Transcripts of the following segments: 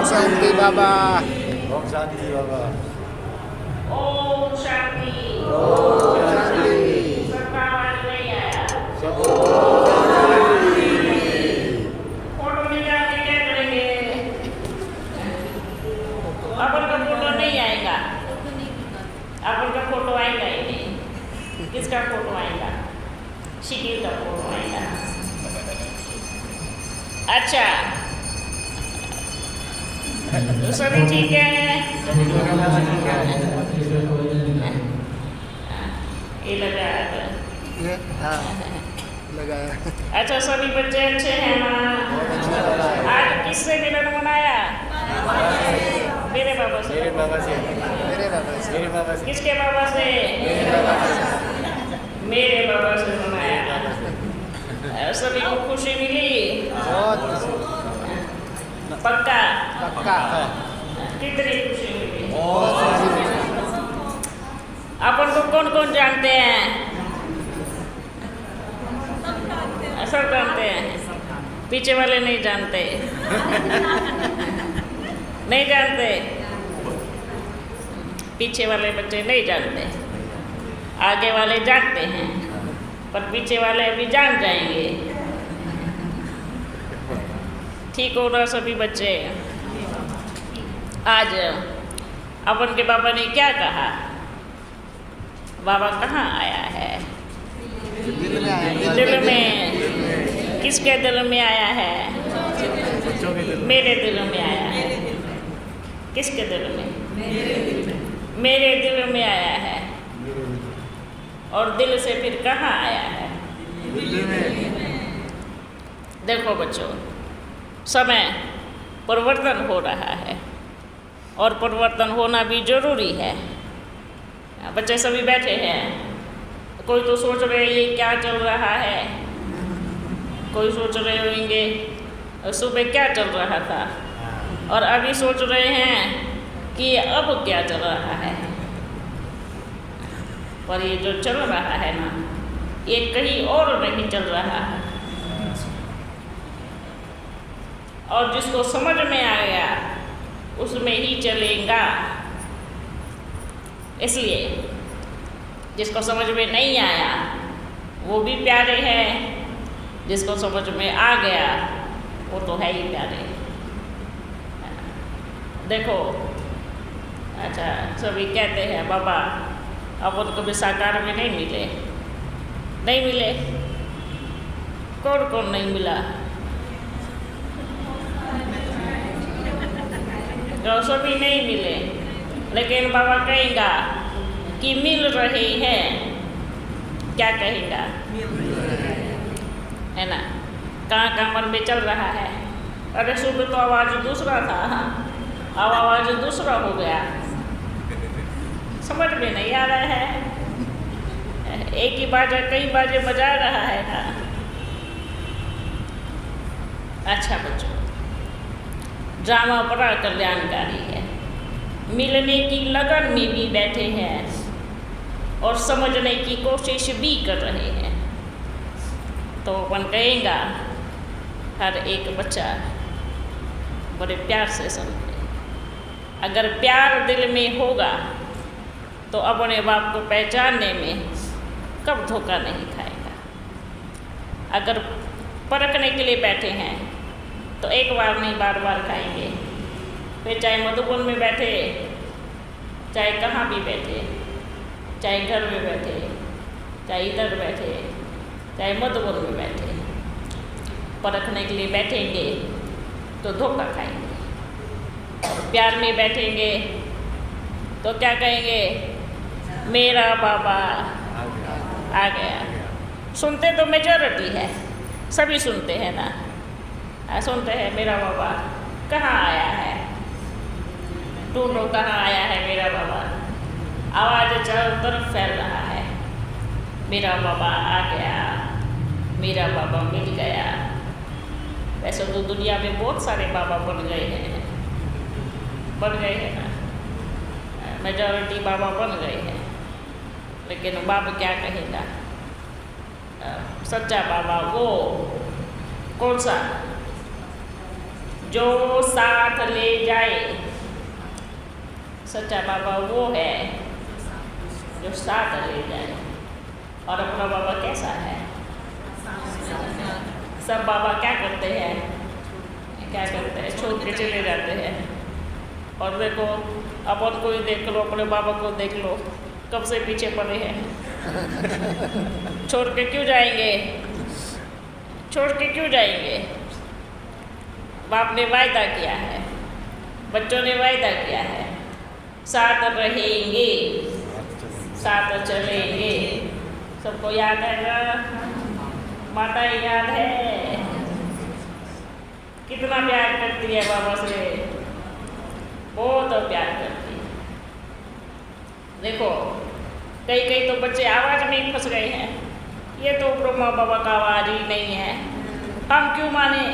शांति बाबा। ओम शांति बाबा। ओम शांति। सबका आवाज नहीं आया। फोटो निकाल के क्या करेंगे? अपन का फोटो नहीं आएगा। अपन का फोटो आएगा ही नहीं। किसका फोटो आएगा? शिकिर का फोटो आएगा। अच्छा, सभी ठीक है? ये लगा ये हाँ लगाया। अच्छा, सभी बच्चे अच्छे हैं ना? आज किससे मिलन मनाया? मेरे बाबा से। मेरे बाबा से। मेरे बाबा से। मेरे बाबा से। किसके बाबा से? मेरे बाबा से। मेरे बाबा से मनाया। सभी को खुशी मिली? बहुत पक्का? पक्का। कितनी खुशी मिली? बहुत अपन को कौन कौन जानते हैं? सब जानते हैं। पीछे वाले नहीं जानते। नहीं जानते। पीछे वाले बच्चे नहीं जानते। आगे वाले जानते हैं, पर पीछे वाले अभी जान जाएंगे। ठीक हो रहा सभी बच्चे? आज अपन के बाबा ने क्या कहा? बाबा कहाँ आया है? दिल में आया। दिल में। किसके दिल में आया है? बच्चों के दिल में। मेरे दिल में आया है। किसके दिल में? मेरे दिल में आया है। और दिल से फिर कहाँ आया है? दिल में। देखो बच्चों, समय परिवर्तन हो रहा है और परिवर्तन होना भी जरूरी है। बच्चे सभी बैठे हैं। कोई तो सोच रहे ये क्या चल रहा है, कोई सोच रहे होंगे सुबह क्या चल रहा था, और अभी सोच रहे हैं कि अब क्या चल रहा है। पर ये जो चल रहा है ना, ये कहीं और नहीं चल रहा है। और जिसको समझ में आ गया उसमें ही चलेगा। इसलिए जिसको समझ में नहीं आया वो भी प्यारे हैं, जिसको समझ में आ गया वो तो है ही प्यारे। देखो, अच्छा, सभी कहते हैं बाबा अपन कभी साकार में नहीं मिले। नहीं मिले? कौन कौन नहीं मिला? जो सभी नहीं मिले, लेकिन बाबा कहेगा कि मिल रहे हैं। क्या कहेगा? है ना? कहाँ कहाँ मन में चल रहा है। अरे सुबह तो आवाज़ दूसरा था, अब आवाज़ दूसरा हो गया। समझ में नहीं आ रहा है। एक ही बाजा कई बाजे बजा रहा है ना। अच्छा बच्चों, ड्रामा बड़ा कल्याणकारी है। मिलने की लगन में भी बैठे हैं और समझने की कोशिश भी कर रहे हैं। तो अपन कहेगा हर एक बच्चा बड़े प्यार से समझे। अगर प्यार दिल में होगा तो अपने बाप को पहचानने में कब धोखा नहीं खाएगा। अगर परखने के लिए बैठे हैं तो एक बार नहीं बार बार खाएंगे। फिर चाहे मधुबन में बैठे, चाहे कहाँ भी बैठे, चाहे घर में बैठे, चाहे इधर बैठे, चाहे मधुबन में बैठे, परखने के लिए बैठेंगे तो धोखा खाएंगे। और प्यार में बैठेंगे तो क्या कहेंगे? मेरा बाबा आ गया। सुनते तो मेजॉरिटी है, सभी सुनते हैं ना। सुनते हैं मेरा बाबा कहाँ आया है, ढूंढो कहाँ आया है मेरा बाबा। आवाज़ चारों तरफ फैल रहा है, मेरा बाबा आ गया, मेरा बाबा मिल गया। वैसे तो दुनिया में बहुत सारे बाबा बन गए हैं ना, मेजॉरिटी बाबा बन गए हैं। लेकिन बाबा क्या कहेगा? सच्चा बाबा वो कौन सा? जो साथ ले जाए। सच्चा बाबा वो है जो साथ ले जाए। और अपना बाबा कैसा है? सब बाबा क्या करते हैं? छोड़ के चले जाते हैं। और देखो अपन को ही देख लो, अपने बाबा को देख लो, कब से पीछे पड़े हैं। छोड़ के क्यों जाएंगे? छोड़ के क्यों जाएंगे? बाप ने वायदा किया है, बच्चों ने वायदा किया है, साथ रहेंगे, साथ चलेंगे। सबको याद है ना? माता याद है कितना प्यार करती है बाबा से, बहुत प्यार करती है। देखो कई तो बच्चे आवाज़ में ही फंस गए हैं, ये तो ब्रह्मा बाबा का आवाज़ ही नहीं है, हम क्यों माने?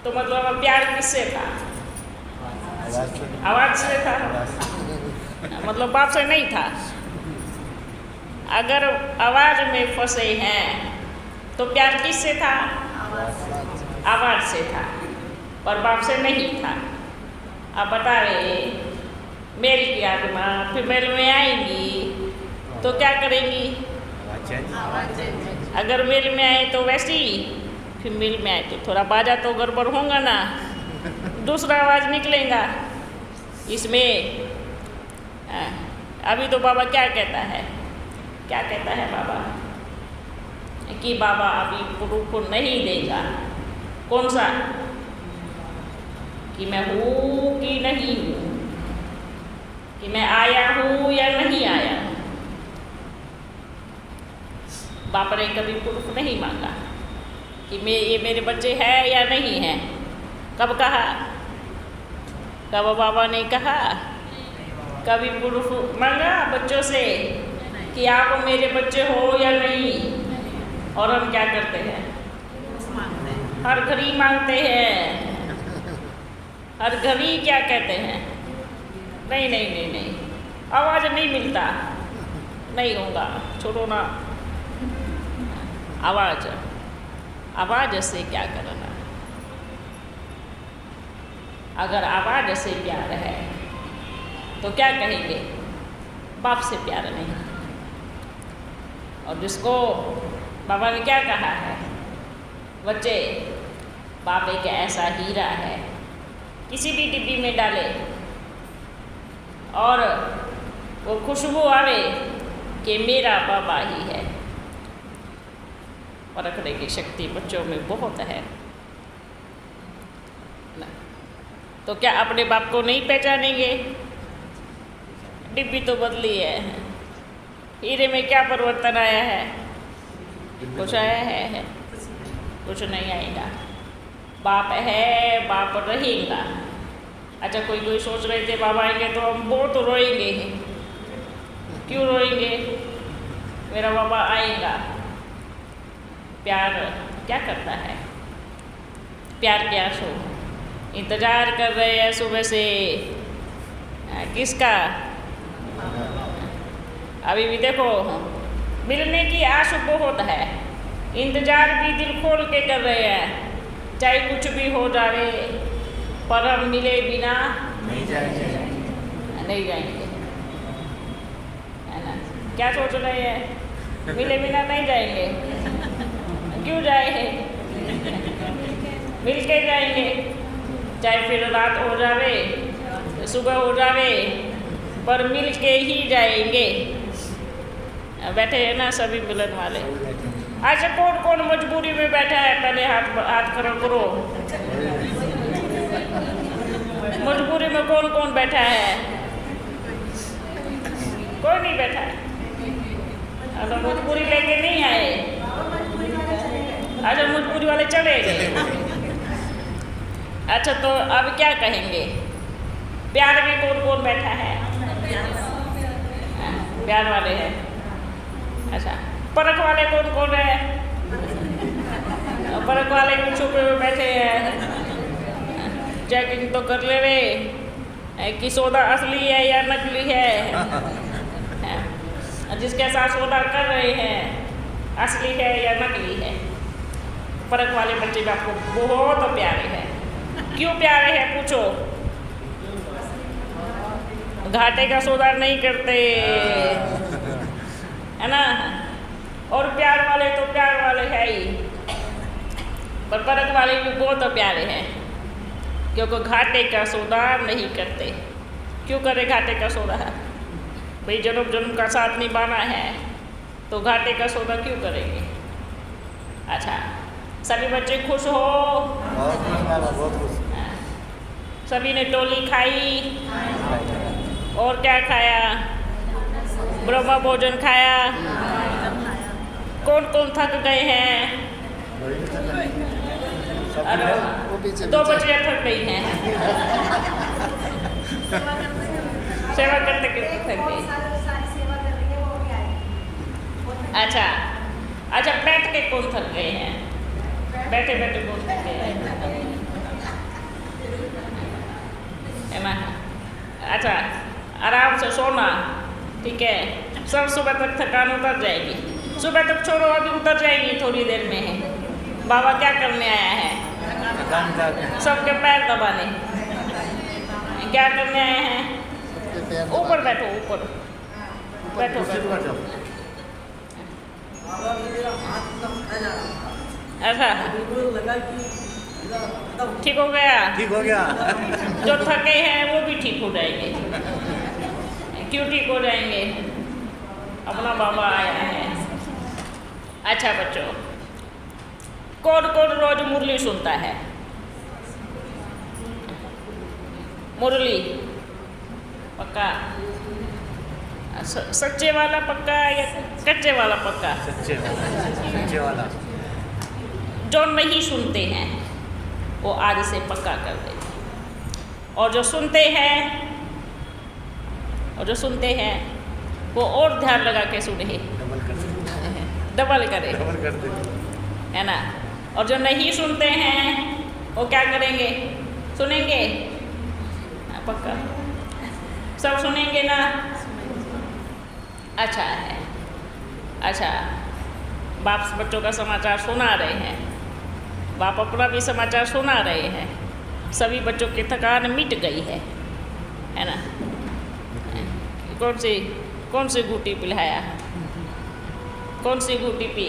तो मतलब प्यार किससे था? आवाज़ से था, मतलब बाप से नहीं था। अगर आवाज़ में फंसे हैं तो प्यार किससे था? आवाज़ से था, पर बाप से नहीं था। अब बतावे मेल की आत्मा फीमेल में आएंगी तो क्या करेंगी? अगर मेल में आए तो वैसी, फीमेल में आए तो थोड़ा बाजा तो गड़बड़ होगा ना, दूसरा आवाज़ निकलेगा इसमें। अभी तो बाबा क्या कहता है? क्या कहता है बाबा? कि बाबा अभी प्रूफ नहीं देगा। कौन सा? कि मैं हूँ कि नहीं हूँ, कि मैं आया हूँ या नहीं आया। बाप ने कभी प्रूफ नहीं मांगा कि ये मेरे बच्चे हैं या नहीं हैं। कब कहा? कब बाबा ने कहा? कभी प्रूफ मांगा बच्चों से कि आप मेरे बच्चे हो या नहीं? और हम क्या करते हैं? हर घड़ी मांगते हैं। हर घड़ी क्या कहते हैं? नहीं नहीं नहीं नहीं, आवाज़ नहीं मिलता, नहीं होगा, छोड़ो ना। आवाज़ से क्या करना? अगर आवाज़ से प्यार है तो क्या कहेंगे? बाप से प्यार नहीं। और जिसको बाबा ने क्या कहा है? बच्चे, बाप एक ऐसा हीरा है, किसी भी डिब्बी में डाले और वो खुशबू आवे कि मेरा बाबा ही है। परखने की शक्ति बच्चों में बहुत है। तो क्या अपने बाप को नहीं पहचानेंगे? डिब्बी तो बदली है, हीरे में क्या परिवर्तन आया है? कुछ आया है? कुछ नहीं आएगा। बाप है, बाप रहेगा। अच्छा, कोई सोच रहे थे बाबा आएंगे तो हम बहुत रोएंगे। क्यों रोएंगे? मेरा बाबा आएगा। प्यार क्या करता है? प्यार के आंसू इंतजार कर रहे हैं सुबह से। किसका? अभी भी देखो, मिलने की आस बहुत है, इंतजार भी दिल खोल के कर रहे हैं, चाहे कुछ भी हो जाए, पर हम मिले बिना नहीं जाएंगे, है ना? क्या सोच रहे हैं? मिले बिना नहीं जाएंगे। क्यों जाए? मिल के जाएंगे, चाहे फिर रात हो जावे, सुबह हो जावे, पर मिल के ही जाएंगे। बैठे हैं ना सभी मिलन वाले। अच्छा, कौन कौन मजबूरी में बैठा है? पहले हाथ खड़ा करो। मजबूरी में कौन कौन बैठा है? कोई नहीं बैठा है। अच्छा, मजबूरी लेके नहीं आए। अच्छा, मजबूरी वाले चले गए। अच्छा, तो अब क्या कहेंगे? प्यार में कौन कौन बैठा है? प्यार वाले हैं। अच्छा, परख वाले कौन कौन है? परख वाले भी छुपे हुए बैठे हैं। चेकिंग तो कर ले वे कि सौदा असली है या नकली है। जिसके साथ सौदा कर रहे हैं असली है या नकली है। परख वाले बच्चे भी आपको बहुत प्यारे हैं। क्यों प्यारे हैं पूछो? घाटे का सौदा नहीं करते, है ना। और प्यार वाले तो प्यार वाले है ही, पर परख वाले भी बहुत प्यारे हैं, क्योंकि घाटे का सौदा नहीं करते। क्यों करे घाटे का सौदा? भाई जन्म जन्म का साथ निभाना है तो घाटे का सौदा क्यों करेंगे? अच्छा, सभी बच्चे खुश हो? बहुत खुश। सभी ने टोली खाई? और क्या खाया? ब्रह्मा भोजन खाया? कौन कौन थक गए हैं? अरे वो पीछे दो बच्चियाँ थक गई हैं। सेवा करते करते थक गई। अच्छा अच्छा, बैठ के कौन थक गए हैं? बैठे बैठे कौन थक गए हैं? है ना। अच्छा, आराम से सोना, ठीक है। सब सुबह तक थकान उतर जाएगी। सुबह तक छोड़ो, अभी उतर जाएगी थोड़ी देर में है। बाबा क्या करने आया है? सबके पैर दबाने। क्या करने आए हैं? सबके पैर दबा- ऊपर बैठो, ऊपर बैठो बैठो। अच्छा, ठीक हो गया? ठीक हो गया। जो थके हैं वो भी ठीक हो जाएंगे। क्यों ठीक हो जाएंगे? अपना बाबा आया है। अच्छा बच्चों, कौन कौन रोज मुरली सुनता है? मुरली पक्का? सच्चे वाला पक्का या कच्चे वाला पक्का? सच्चे वाला। जो नहीं सुनते हैं वो आज से पक्का कर दें, और जो सुनते हैं वो और ध्यान लगा के सुने, डबल करे, है ना। और जो नहीं सुनते हैं वो क्या करेंगे? सुनेंगे? पक्का सब सुनेंगे ना? अच्छा है। अच्छा, बाप बच्चों का समाचार सुना रहे हैं, बाप अपना भी समाचार सुना रहे हैं। सभी बच्चों की थकान मिट गई है ना। कौन सी घूटी पिलाया? कौन सी घूटी पी?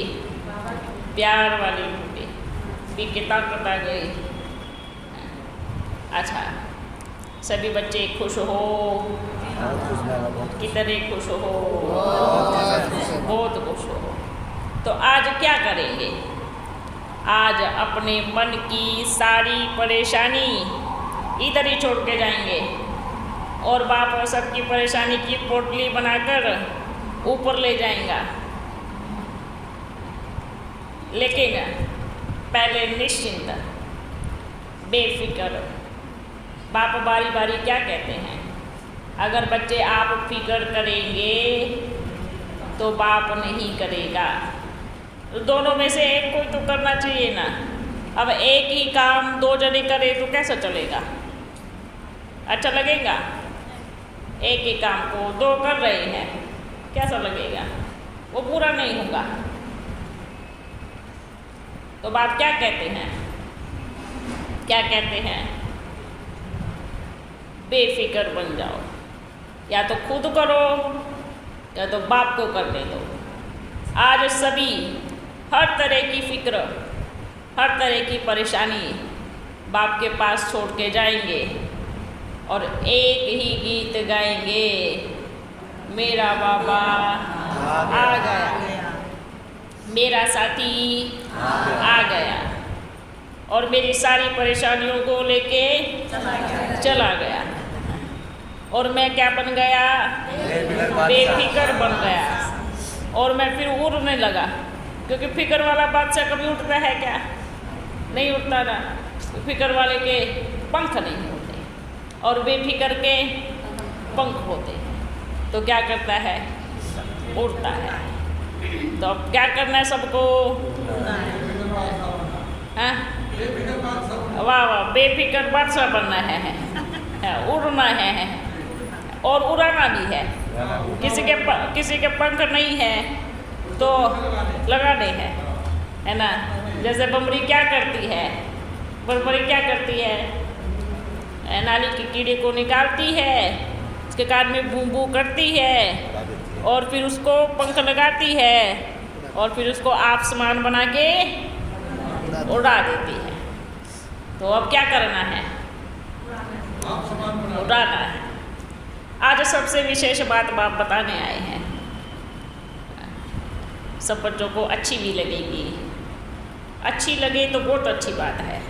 प्यार वाली घूटी पी के ताकत आ गई। अच्छा, सभी बच्चे खुश हो? कितने खुश हो? बहुत खुश हो। तो आज क्या करेंगे? आज अपने मन की सारी परेशानी इधर ही छोड़ के जाएंगे, और बाप सबकी परेशानी की पोटली बनाकर ऊपर ले जाएगा। लेकिन पहले निश्चिंत, बेफिक्र। बाप बारी बारी क्या कहते हैं? अगर बच्चे आप फिक्र करेंगे तो बाप नहीं करेगा। दोनों में से एक कोई तो करना चाहिए ना। अब एक ही काम दो जने करे तो कैसा चलेगा? अच्छा लगेगा? एक ही काम को दो कर रहे हैं, कैसा लगेगा? वो पूरा नहीं होगा। तो बाप क्या कहते हैं? क्या कहते हैं? बेफिक्र बन जाओ, या तो खुद करो या तो बाप को करने दो। आज सभी हर तरह की फिक्र, हर तरह की परेशानी बाप के पास छोड़ के जाएंगे और एक ही गीत गाएंगे, मेरा बाबा आ गया, मेरा साथी आ गया, और मेरी सारी परेशानियों को लेके चला गया, और मैं क्या बन गया? बेफिक्र बन गया। और मैं फिर उड़ने लगा, क्योंकि फिक्र वाला बादशाह कभी उठता है क्या? नहीं उठता ना। फिक्र वाले के पंख नहीं होते और बेफिक्र के पंख होते हैं। तो क्या करता है? उड़ता है। तो अब क्या करना है सबको? हाँ, वाह वाह, बेफिक्र बादशाह बनना है, उड़ना है और उड़ाना भी है। किसी के पंख नहीं है तो लगाने हैं, है ना। जैसे बमरी क्या करती है, बमरी क्या करती है, नाली के कीड़े को निकालती है, उसके कान में बू बू करती है और फिर उसको पंख लगाती है और फिर उसको आसमान बना के उड़ा देती है। तो अब क्या करना है, उड़ाना है। आज सबसे विशेष बात बाप बताने आए हैं, सब बच्चों को अच्छी भी लगेगी। अच्छी लगे तो बहुत अच्छी बात है,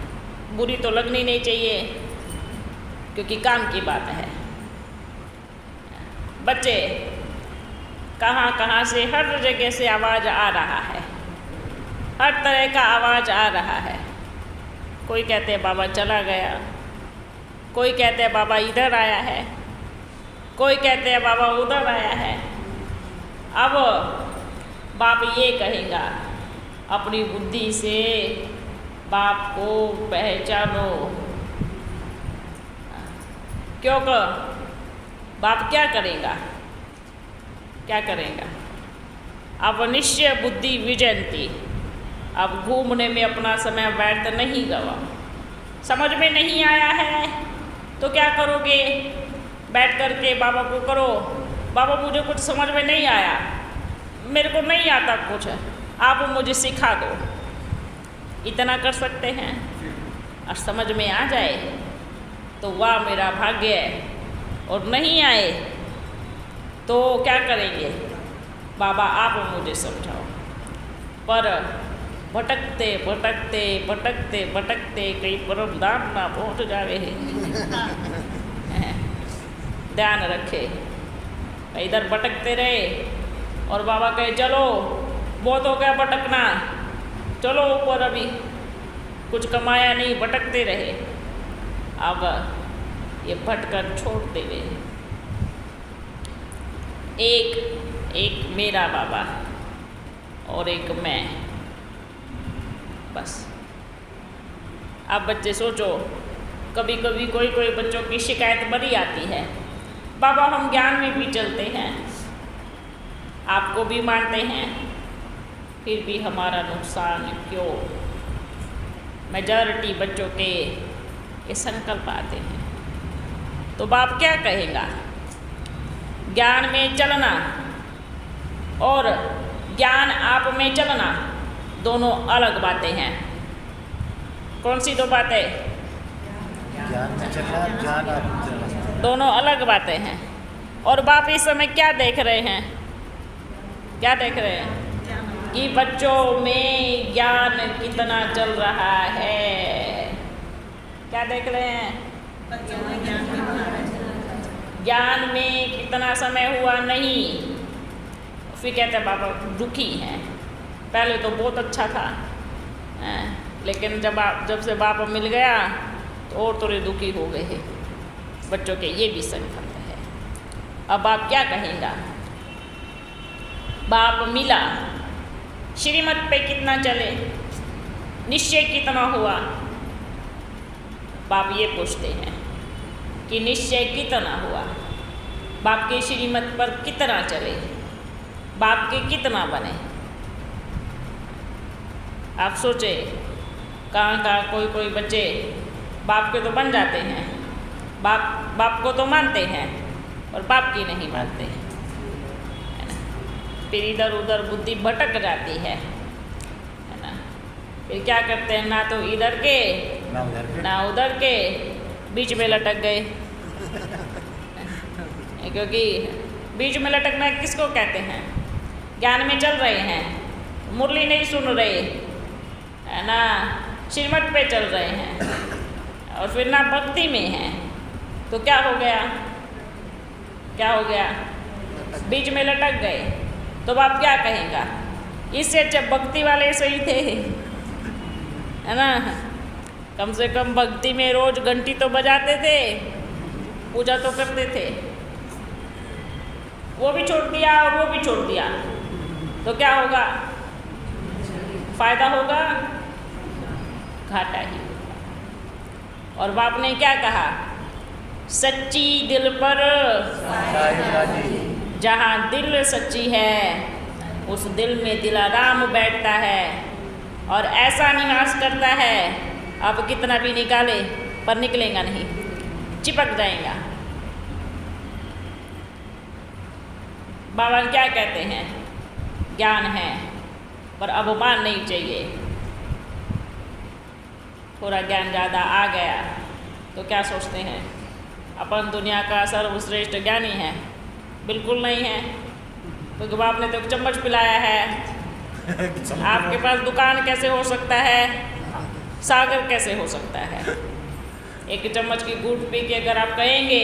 बुरी तो लगनी नहीं चाहिए क्योंकि काम की बात है। बच्चे कहाँ कहाँ से, हर जगह से आवाज़ आ रहा है, हर तरह का आवाज़ आ रहा है। कोई कहते हैं बाबा चला गया, कोई कहते हैं बाबा इधर आया है, कोई कहते हैं बाबा उधर आया है। अब बाप ये कहेगा, अपनी बुद्धि से बाप को पहचानो। क्योंकि बाप क्या करेगा, क्या करेगा? अब निश्चय बुद्धि विजयंती, अब घूमने में अपना समय व्यर्थ नहीं गवा। समझ में नहीं आया है तो क्या करोगे, बैठ करके बाबा को करो, बाबा मुझे कुछ समझ में नहीं आया, मेरे को नहीं आता कुछ, आप मुझे सिखा दो। इतना कर सकते हैं। और समझ में आ जाए तो वाह मेरा भाग्य है, और नहीं आए तो क्या करेंगे, बाबा आप मुझे समझाओ। पर भटकते भटकते भटकते भटकते कहीं परम धाम ना पहुँच जावे ध्यान रखे। इधर भटकते रहे और बाबा कहे चलो बहुत हो गया भटकना, चलो ऊपर, अभी कुछ कमाया नहीं, भटकते रहे। अब ये भटकर छोड़ देवे। एक मेरा बाबा और एक मैं, बस। अब बच्चे सोचो, कभी कभी कोई कोई बच्चों की शिकायत बड़ी आती है, बाबा हम ज्ञान में भी चलते हैं, आपको भी मानते हैं, फिर भी हमारा नुकसान क्यों? मेजॉरिटी बच्चों के ये संकल्प आते हैं। तो बाप क्या कहेगा, ज्ञान में चलना और ज्ञान आप में चलना दोनों अलग बातें हैं। कौन सी दो बातें? ज्ञान में चलना, ज्ञान आप में चलना, दोनों अलग बातें हैं। और बाप इस समय क्या देख रहे हैं, क्या देख रहे हैं कि बच्चों में ज्ञान कितना चल रहा है। क्या देख रहे हैं? ज्ञान में कितना समय हुआ नहीं। फिर कहते हैं बाबा दुखी हैं, पहले तो बहुत अच्छा था, लेकिन जब से बाप मिल गया तो और थोड़े दुखी हो गए हैं बच्चों के। ये भी संकल्प है। अब बाप क्या कहेगा, बाप मिला, श्रीमत पे कितना चले, निश्चय कितना हुआ। बाप ये पूछते हैं कि निश्चय कितना हुआ, बाप के श्रीमत पर कितना चले, बाप के कितना बने। आप सोचे, कहाँ कोई कोई बच्चे बाप के तो बन जाते हैं, बाप को तो मानते हैं और बाप की नहीं मानते, है ना। फिर इधर उधर बुद्धि भटक जाती है ना। फिर क्या करते हैं, ना तो इधर के ना उधर के, बीच में लटक गए। क्योंकि बीच में लटकना किसको कहते हैं? ज्ञान में चल रहे हैं, मुरली नहीं सुन रहे, है ना, श्रीमत पे चल रहे हैं और फिर ना भक्ति में हैं, तो क्या हो गया, क्या हो गया? बीच में लटक गए। तो बाप क्या कहेगा, इससे अच्छा भक्ति वाले सही थे, है ना। कम से कम भक्ति में रोज घंटी तो बजाते थे, पूजा तो करते थे। वो भी छोड़ दिया और वो भी छोड़ दिया, तो क्या होगा? फायदा होगा, घाटा ही। और बाप ने क्या कहा, सच्ची दिल पर जहाँ दिल सच्ची है उस दिल में दिलाराम बैठता है। और ऐसा निवास करता है आप कितना भी निकाले पर निकलेगा नहीं, चिपक जाएगा। बाबा क्या कहते हैं, ज्ञान है पर अभिमान नहीं चाहिए। थोड़ा ज्ञान ज़्यादा आ गया तो क्या सोचते हैं अपन दुनिया का सर्वश्रेष्ठ ज्ञानी है? बिल्कुल नहीं है, क्योंकि बाप ने तो एक चम्मच पिलाया है। आपके पास दुकान कैसे हो सकता है, सागर कैसे हो सकता है? एक चम्मच की घूंट पी के अगर आप कहेंगे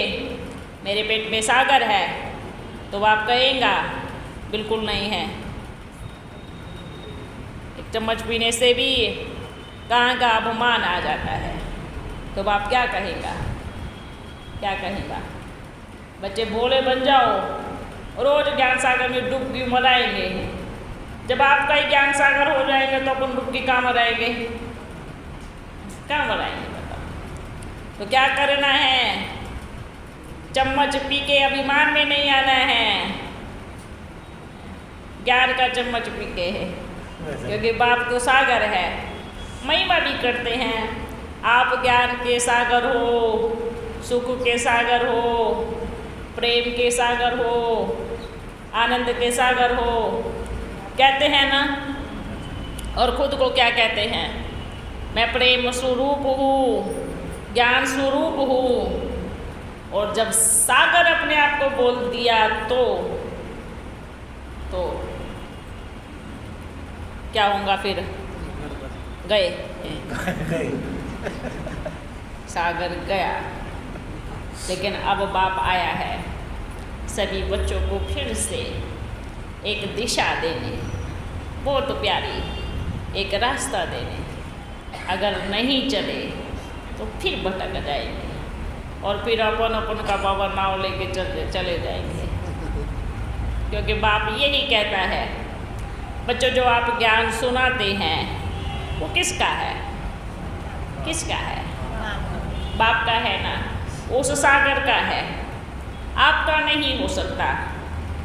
मेरे पेट में सागर है तो आप कहेंगा बिल्कुल नहीं है। एक चम्मच पीने से भी कहाँ का अभिमान आ जाता है, तो आप क्या कहेगा, क्या कहेगा? बच्चे भोले बन जाओ, रोज ज्ञान सागर में डुबकी मराएंगे। जब आपका ही ज्ञान सागर हो जाएगा तो अपन डुबकी कहाँ मराएंगे, कहाँ मराएंगे बताओ? तो क्या करना है, चम्मच पी के अभिमान में नहीं आना है, ज्ञान का चम्मच पी के है, क्योंकि बाप तो सागर है। महिमा भी करते हैं, आप ज्ञान के सागर हो, सुख के सागर हो, प्रेम के सागर हो, आनंद के सागर हो, कहते हैं ना। और खुद को क्या कहते हैं, मैं प्रेम स्वरूप हूँ, ज्ञान स्वरूप हूँ। और जब सागर अपने आप को बोल दिया तो क्या होगा फिर? गए सागर गया। लेकिन अब बाप आया है सभी बच्चों को फिर से एक दिशा देने, बहुत प्यारी एक रास्ता देने। अगर नहीं चले तो फिर भटक जाएंगे और फिर अपन का बाबा नाव लेके चले जाएंगे। क्योंकि बाप यही कहता है, बच्चों जो आप ज्ञान सुनाते हैं वो किसका है, किसका है? बाप का है ना, उस सागर का है, आपका नहीं हो सकता।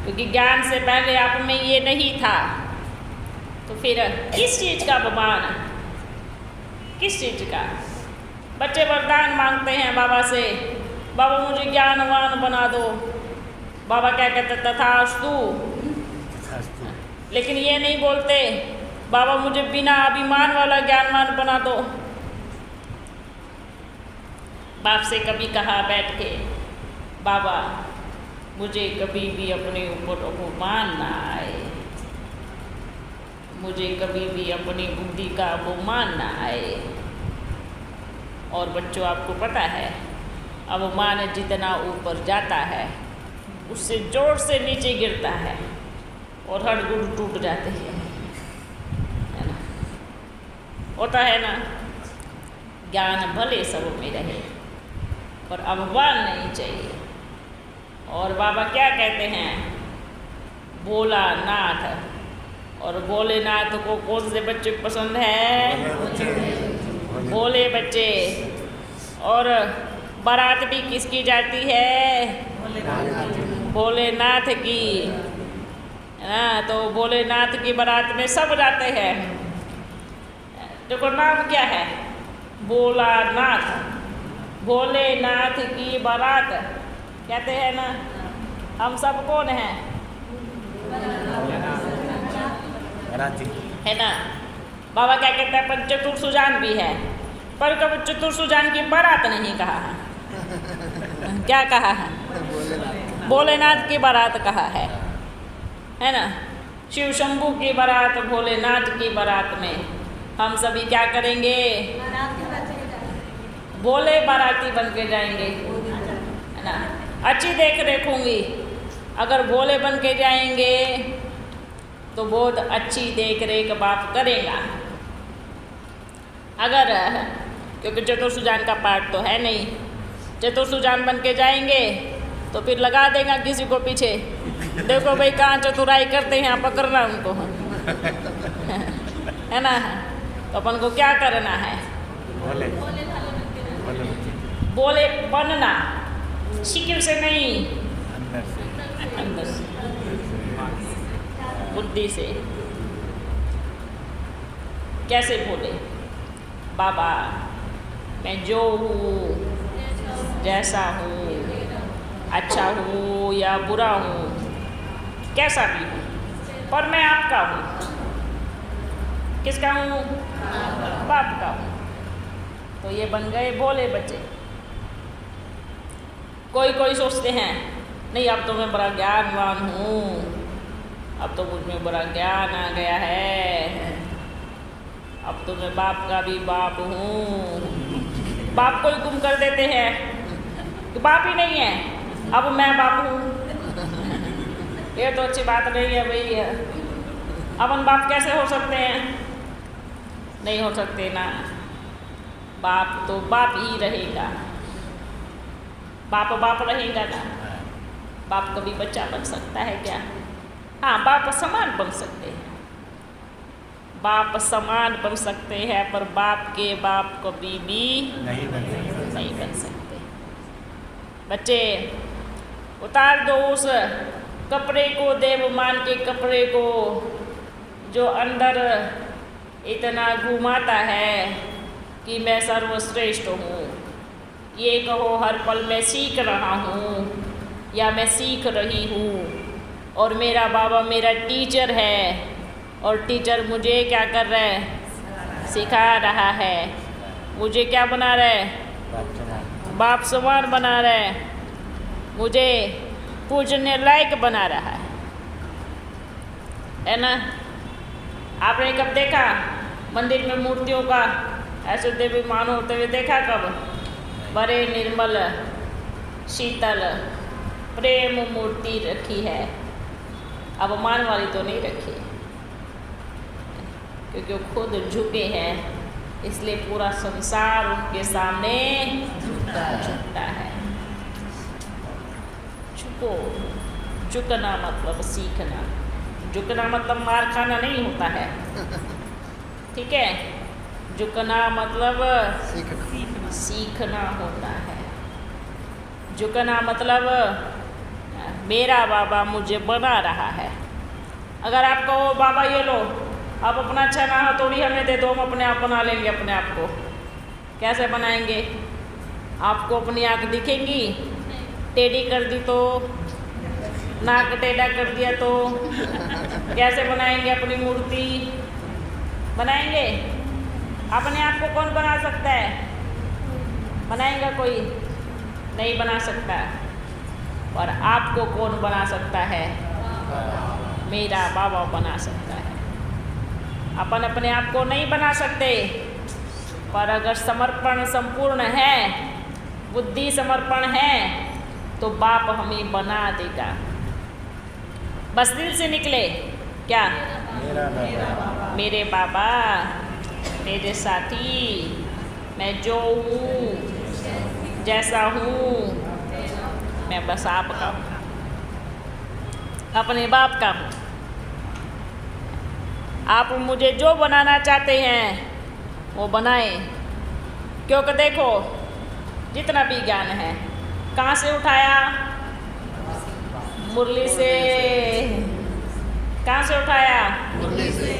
क्योंकि ज्ञान से पहले आप में ये नहीं था, तो फिर किस चीज़ का अभिमान, किस चीज़ का? बच्चे वरदान मांगते हैं बाबा से, बाबा मुझे ज्ञानवान बना दो। बाबा क्या कहते, तथास्तु। लेकिन ये नहीं बोलते बाबा मुझे बिना अभिमान वाला ज्ञानवान बना दो। बाप से कभी कहा बैठ के, बाबा मुझे कभी भी अपने ऊपर अभिमान ना आए, मुझे कभी भी अपनी बुद्धि का अभिमान ना आए। और बच्चों आपको पता है, अभिमान जितना ऊपर जाता है उससे जोर से नीचे गिरता है और हड्डी टूट जाते हैं, है ना? होता है ना? ज्ञान भले सब में रहे पर अभिमान नहीं चाहिए। और बाबा क्या कहते हैं, भोलानाथ। और भोलेनाथ को कौन से बच्चे पसंद है? भोले बच्चे। और बारात भी किसकी जाती है? भोलेनाथ की, है ना? तो भोलेनाथ की बारात में सब जाते हैं। देखो नाम क्या है, भोलानाथ। भोलेनाथ की बारात कहते हैं ना। हम सब कौन हैं? है ना? बाबा क्या कहते हैं, पर चतुर सुजान भी है, पर कभी चतुर सुजान की बारात नहीं कहा है। क्या कहा है? भोलेनाथ की बारात कहा है ना? शिव शंभू की बारात, भोलेनाथ की बारात में हम सभी क्या करेंगे? भोले बाराती बन के जाएंगे, है ना? अच्छी देख रेख होंगी। अगर भोले बन के जाएंगे तो बहुत अच्छी देख रेख बाप करेगा। अगर, क्योंकि चतुर सुजान का पाठ तो है नहीं, चतुर सुजान बन के जाएंगे तो फिर लगा देगा किसी को पीछे, देखो भाई कहाँ चतुराई करते हैं, पकड़ना उनको, है ना? तो अपन को क्या करना है? बोले बनना, शिकिर से नहीं, अंदर से, बुद्धि से। कैसे बोले? बाबा मैं जो हूँ, जैसा हूँ, अच्छा हूँ या बुरा हूँ, कैसा भी हूँ, पर मैं आपका हूँ। किसका हूँ? बाप का हूँ। तो ये बन गए भोले बच्चे। कोई कोई सोचते हैं नहीं अब तो मैं बड़ा ज्ञानवान हूँ, अब तो मुझ में बड़ा ज्ञान आ गया है, अब तो मैं बाप का भी बाप हूँ। बाप को ही गुम कर देते हैं कि बाप ही नहीं है, अब मैं बाप हूँ। ये तो अच्छी बात नहीं है भाई। अपन बाप कैसे हो सकते हैं? नहीं हो सकते ना। बाप तो बाप ही रहेगा, बाप बाप रहेगा ना। बाप कभी बच्चा बन सकता है क्या? हाँ, बाप समान बन सकते हैं, बाप समान बन सकते हैं, पर बाप के बाप कभी भी नहीं बन सकते। बच्चे उतार दो उस कपड़े को, देव मान के कपड़े को, जो अंदर इतना घुमाता है कि मैं सर्वश्रेष्ठ हूँ। ये कहो हर पल मैं सीख रहा हूँ या मैं सीख रही हूँ, और मेरा बाबा मेरा टीचर है, और टीचर मुझे क्या कर रहा है? सिखा रहा है। मुझे क्या बना रहा है? बाप समान बना रहा है, मुझे पूजने लायक बना रहा है ना। आपने कब देखा मंदिर में मूर्तियों का ऐसे देवीमान होते हुए देखा? कब? बड़े निर्मल शीतल प्रेम मूर्ति रखी है, अवमान वाली तो नहीं रखी, क्योंकि वो खुद झुके हैं, इसलिए पूरा संसार उनके सामने झुकता है। झुको, झुकना मतलब सीखना, झुकना मतलब मार खाना नहीं होता है, ठीक है? झुकना मतलब सीखना होता है। झुकना मतलब मेरा बाबा मुझे बना रहा है। अगर आप कहो बाबा ये लो, आप अपना छना हथौड़ी हमें दे दो, हम अपने आप बना लेंगे अपने आप को। कैसे बनाएंगे? आपको अपनी आँख दिखेंगी? टेढ़ी कर दी तो, नाक टेढ़ा कर दिया तो कैसे बनाएंगे अपनी मूर्ति? बनाएंगे? अपने आप को कौन बना सकता है? बनाएगा कोई? नहीं बना सकता। और आपको कौन बना सकता है? मेरा बाबा बना सकता है। अपन अपने आप को नहीं बना सकते, पर अगर समर्पण संपूर्ण है, बुद्धि समर्पण है, तो बाप हमें बना देगा। बस दिल से निकले क्या? मेरे बाबा, मेरे साथी, मैं जो हूँ, जैसा हूँ, मैं बस आपका हूँ, अपने बाप का हूँ। आप मुझे जो बनाना चाहते हैं वो बनाएं, क्योंकि देखो जितना भी ज्ञान है कहाँ से उठाया? मुरली से। कहाँ से उठाया? मुरली से।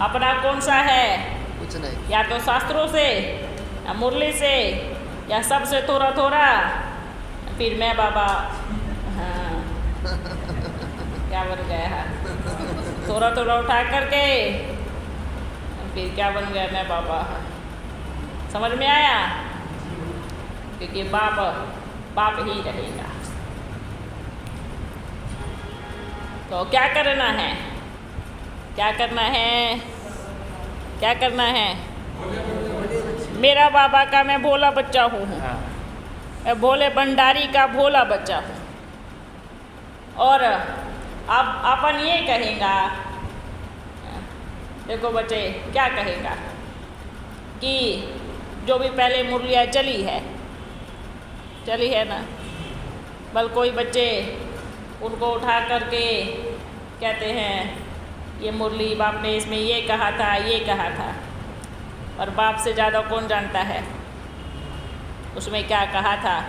अपना कौन सा है? कुछ नहीं। या तो शास्त्रों से, या मुरली से, या सबसे थोड़ा थोड़ा। फिर मैं बाबा, हाँ क्या बन गया है? थोड़ा थोड़ा उठा करके फिर क्या बन गया? मैं बाबा। समझ में आया? क्योंकि बाप बाप ही रहेगा। तो क्या करना है? क्या करना है? क्या करना है? मेरा बाबा का मैं भोला बच्चा हूँ, मैं भोले भंडारी का भोला बच्चा हूँ। और अब अपन ये कहेगा, देखो बच्चे क्या कहेगा कि जो भी पहले मुरलियाँ चली है ना, बल कोई बच्चे उनको उठा करके कहते हैं ये मुरली बाप ने इसमें ये कहा था, ये कहा था। और बाप से ज़्यादा कौन जानता है उसमें क्या कहा था?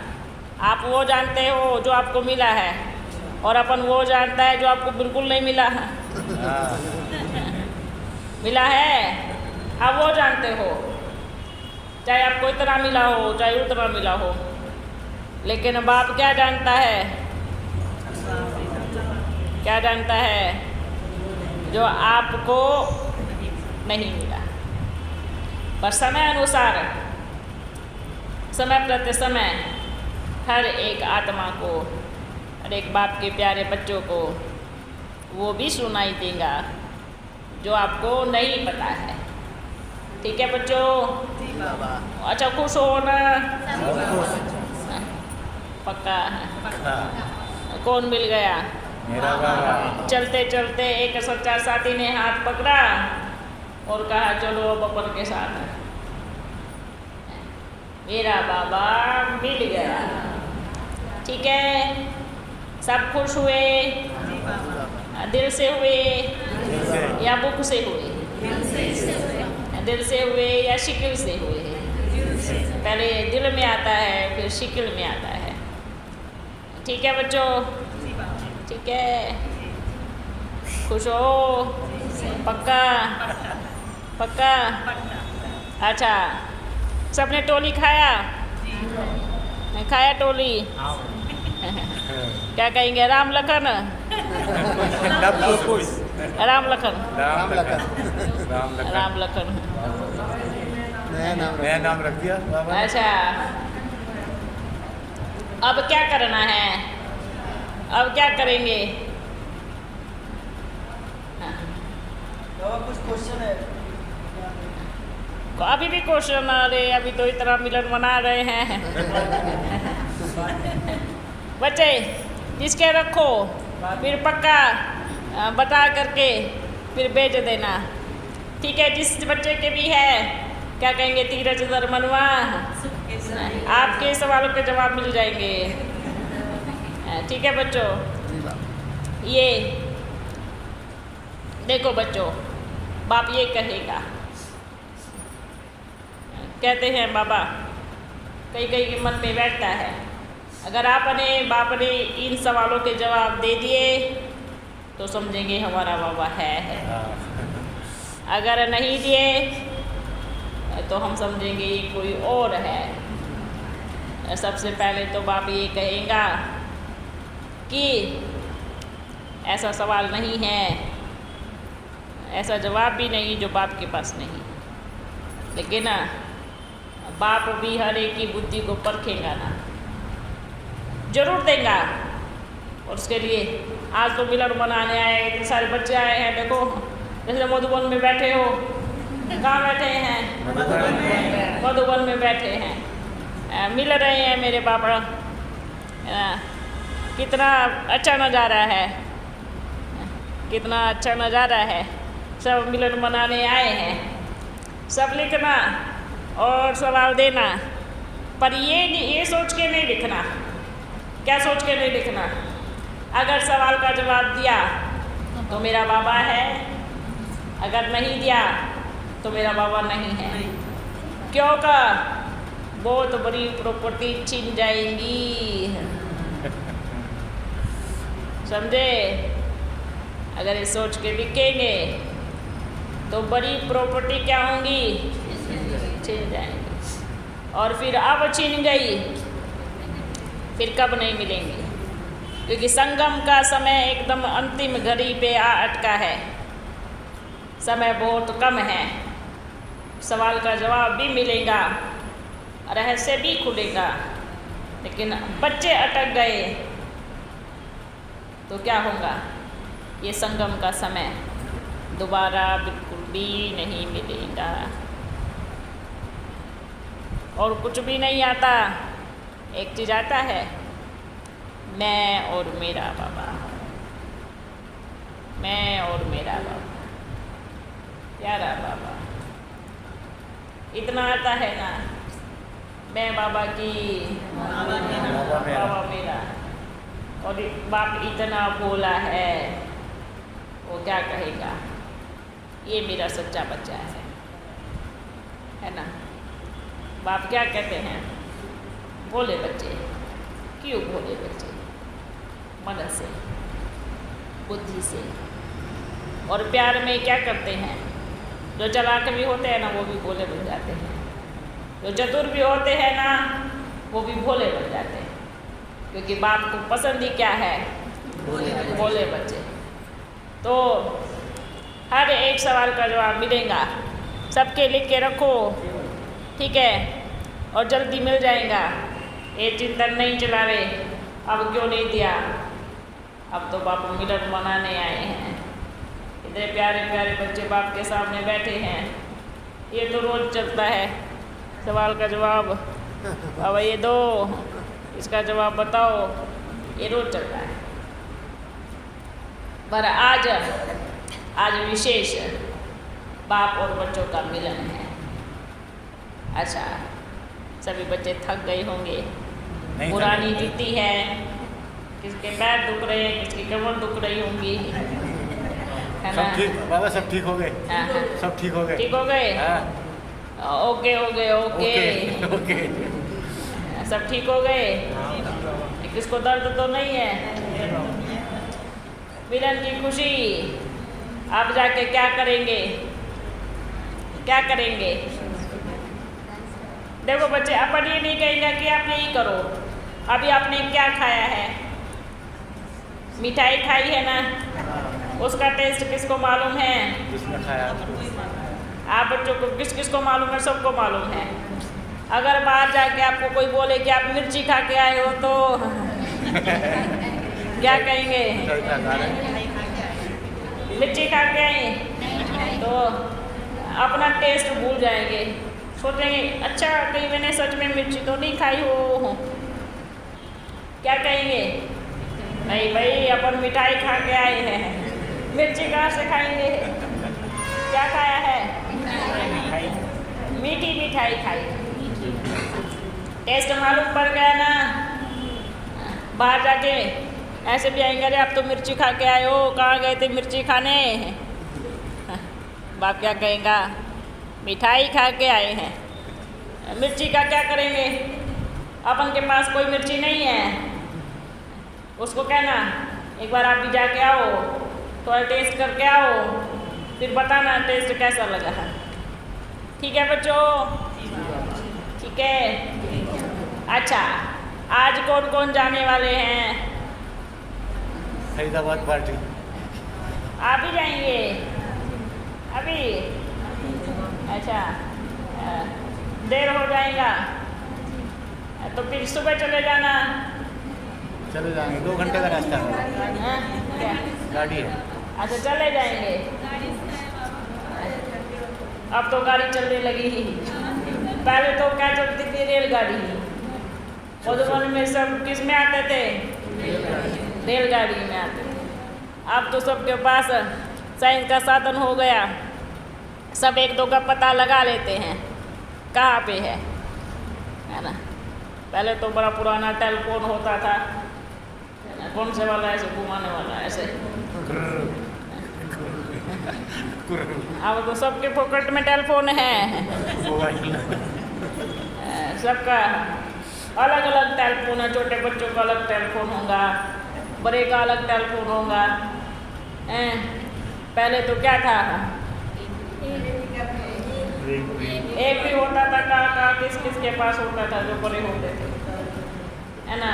आप वो जानते हो जो आपको मिला है, और अपन वो जानता है जो आपको बिल्कुल नहीं मिला है। मिला है आप वो जानते हो, चाहे आपको इतना मिला हो चाहे उतना मिला हो, लेकिन बाप क्या जानता है? क्या जानता है? जो आपको नहीं मिला। पर समय अनुसार, समय प्रति समय हर एक आत्मा को, हर एक बाप के प्यारे बच्चों को वो भी सुनाई देगा जो आपको नहीं पता है। ठीक है बच्चों? अच्छा, खुश हो ना? पक्का? कौन मिल गया? मेरा बाबा। चलते चलते एक सच्चा साथी ने हाथ पकड़ा और कहा चलो अब अपन के साथ। मेरा बाबा मिल गया। ठीक है? सब खुश हुए? दिल से हुए या बुक से हुए? दिल से हुए या शिकिल से हुए? पहले दिल में आता है फिर शिकिल में आता है। ठीक है बच्चों? ठीक है? खुश हो? पक्का? पक्का? अच्छा, सबने टोली खाया? खाया टोली? क्या कहेंगे? राम लखन? राम लखन? राम लखन नया नाम रख दिया बाबा। अच्छा, अब क्या करना है? अब क्या करेंगे? कुछ क्वेश्चन है? अभी भी क्वेश्चन? अरे अभी तो इतना मिलन मना रहे हैं। बच्चे जिसके रखो फिर पक्का बता करके फिर बेच देना। ठीक है? जिस बच्चे के भी है क्या कहेंगे? धीरज धर मनवा, आपके सवालों के जवाब मिल जाएंगे। ठीक है बच्चों? ये देखो बच्चों, बाप ये कहेगा, कहते हैं बाबा कई कई के मन में बैठता है, अगर आपने बाप ने इन सवालों के जवाब दे दिए तो समझेंगे हमारा बाबा है। अगर नहीं दिए तो हम समझेंगे ये कोई और है। सबसे पहले तो बाप ये कहेगा कि ऐसा सवाल नहीं है, ऐसा जवाब भी नहीं जो बाप के पास नहीं। लेकिन ना बाप भी हर एक की बुद्धि को परखेगा ना, जरूर देगा। और उसके लिए आज तो मिलन मनाने आए, इतने सारे बच्चे आए हैं। देखो जैसे मधुबन में बैठे हो, कहाँ बैठे हैं? मधुबन में बैठे हैं, मिल रहे हैं मेरे पापा। कितना अच्छा नज़ारा है, कितना अच्छा नज़ारा है। सब मिलन मनाने आए हैं। सब लिखना और सवाल देना, पर ये सोच के नहीं लिखना। क्या सोच के नहीं लिखना? अगर सवाल का जवाब दिया तो मेरा बाबा है, अगर नहीं दिया तो मेरा बाबा नहीं है। क्यों का? बहुत बड़ी प्रॉपर्टी छिन जाएंगी। समझे? अगर ये सोच के लिखेंगे तो बड़ी प्रॉपर्टी क्या होंगी? छिन जाएंगी। और फिर अब छिन गई फिर कब नहीं मिलेंगी, क्योंकि संगम का समय एकदम अंतिम घड़ी पे आ अटका है। समय बहुत कम है। सवाल का जवाब भी मिलेगा, रहस्य भी खुलेगा, लेकिन बच्चे अटक गए तो क्या होगा? ये संगम का समय दोबारा बिल्कुल भी नहीं मिलेगा। और कुछ भी नहीं आता, एक चीज़ आता है, मैं और मेरा बाबा। मैं और मेरा बाबा, प्यारा बाबा। इतना आता है ना, मैं बाबा की, बाबा मेरा। और बाप इतना भोला है, वो क्या कहेगा? ये मेरा सच्चा बच्चा है ना? बाप क्या कहते हैं? भोले बच्चे। क्यों भोले बच्चे? मन से, बुद्धि से। और प्यार में क्या करते हैं? जो चालाक भी होते हैं ना वो भी भोले बन जाते हैं, जो चतुर भी होते हैं ना वो भी भोले बन जाते हैं, क्योंकि बाप को पसंद ही क्या है, भोले बच्चे। तो हर एक सवाल का जवाब मिलेगा, सबके लिख के रखो, ठीक है, और जल्दी मिल जाएगा। ये चिंतन नहीं चलावे, अब क्यों नहीं दिया, अब तो बापू मिलन मनाने आए हैं, इतने प्यारे प्यारे बच्चे बाप के सामने बैठे हैं। ये तो रोज़ चलता है, सवाल का जवाब अब ये दो, इसका जवाब बताओ, ये रोज़ चलता है। पर आज विशेष बाप और बच्चों का मिलन है। अच्छा, सभी बच्चे थक गए होंगे, पुरानी जुती है, किसके पैर दुख रहे हैं, किसकी कमर दुख रही होंगी, है ना? सब ठीक बाबा, सब ठीक हो गए, सब ठीक हो गए, ठीक हो गए, ओके हो गए, ओके, सब ठीक हो गए। किसको दर्द तो नहीं है? मिलन की खुशी, अब जाके क्या करेंगे, क्या करेंगे? देखो बच्चे, अपन ये नहीं कहेंगे कि आप यही करो। अभी आपने क्या खाया है? मिठाई खाई है ना, उसका टेस्ट किसको मालूम है? जिसने खाया। आप बच्चों को किस किस को मालूम है? सबको मालूम है। अगर बाहर जाके आपको कोई बोले कि आप मिर्ची खा के आए हो तो क्या कहेंगे? मिर्ची खा के आए तो अपना टेस्ट भूल जाएंगे, सोचेंगे अच्छा कहीं मैंने सच में मिर्ची तो नहीं खाई हो। क्या कहेंगे? नहीं भाई, अपन मिठाई खा के आए हैं, मिर्ची कहाँ से खाएंगे? क्या खाया है? मीठी मिठाई खाई, टेस्ट मालूम पड़ गया ना। बाहर जाके ऐसे भी आएंगे, अरे आप तो मिर्ची खा के आए हो, कहाँ गए थे मिर्ची खाने? बाप क्या कहेगा? मिठाई खा के आए हैं, मिर्ची का क्या करेंगे? अपन के पास कोई मिर्ची नहीं है। उसको कहना एक बार आप भी जाके आओ, थोड़ा टेस्ट करके आओ, फिर बताना टेस्ट कैसा लगा। ठीक है बच्चों? ठीक है। अच्छा, आज कौन कौन जाने वाले हैं? फरीदाबाद पार्टी। आप भी जाएंगे अभी? अच्छा, देर हो जाएगा तो फिर सुबह चले जाना। चले जाएंगे, 2 घंटे का रास्ता है। क्या गाड़ी है। अच्छा, चले जाएंगे। अब तो गाड़ी चलने लगी ही, पहले तो क्या चलती थी? रेलगाड़ी। मधुबन में सब किस में आते थे? रेलगाड़ी में आते थे। अब तो सबके पास साइंस का साधन हो गया, सब एक दो का पता लगा लेते हैं कहाँ पे है ना। पहले तो बड़ा पुराना टेलीफोन होता था, कौन से वाला ऐसे घुमाने वाला ऐसे। अब तो सबके पॉकेट में टेलीफोन है, सबका अलग अलग टेलीफोन है। छोटे बच्चों का अलग टेलीफोन होगा, बड़े का अलग टेलीफोन होगा। पहले तो क्या था? एक भी होता था, का किस किस के पास होता था जो बड़े होते थे, है ना।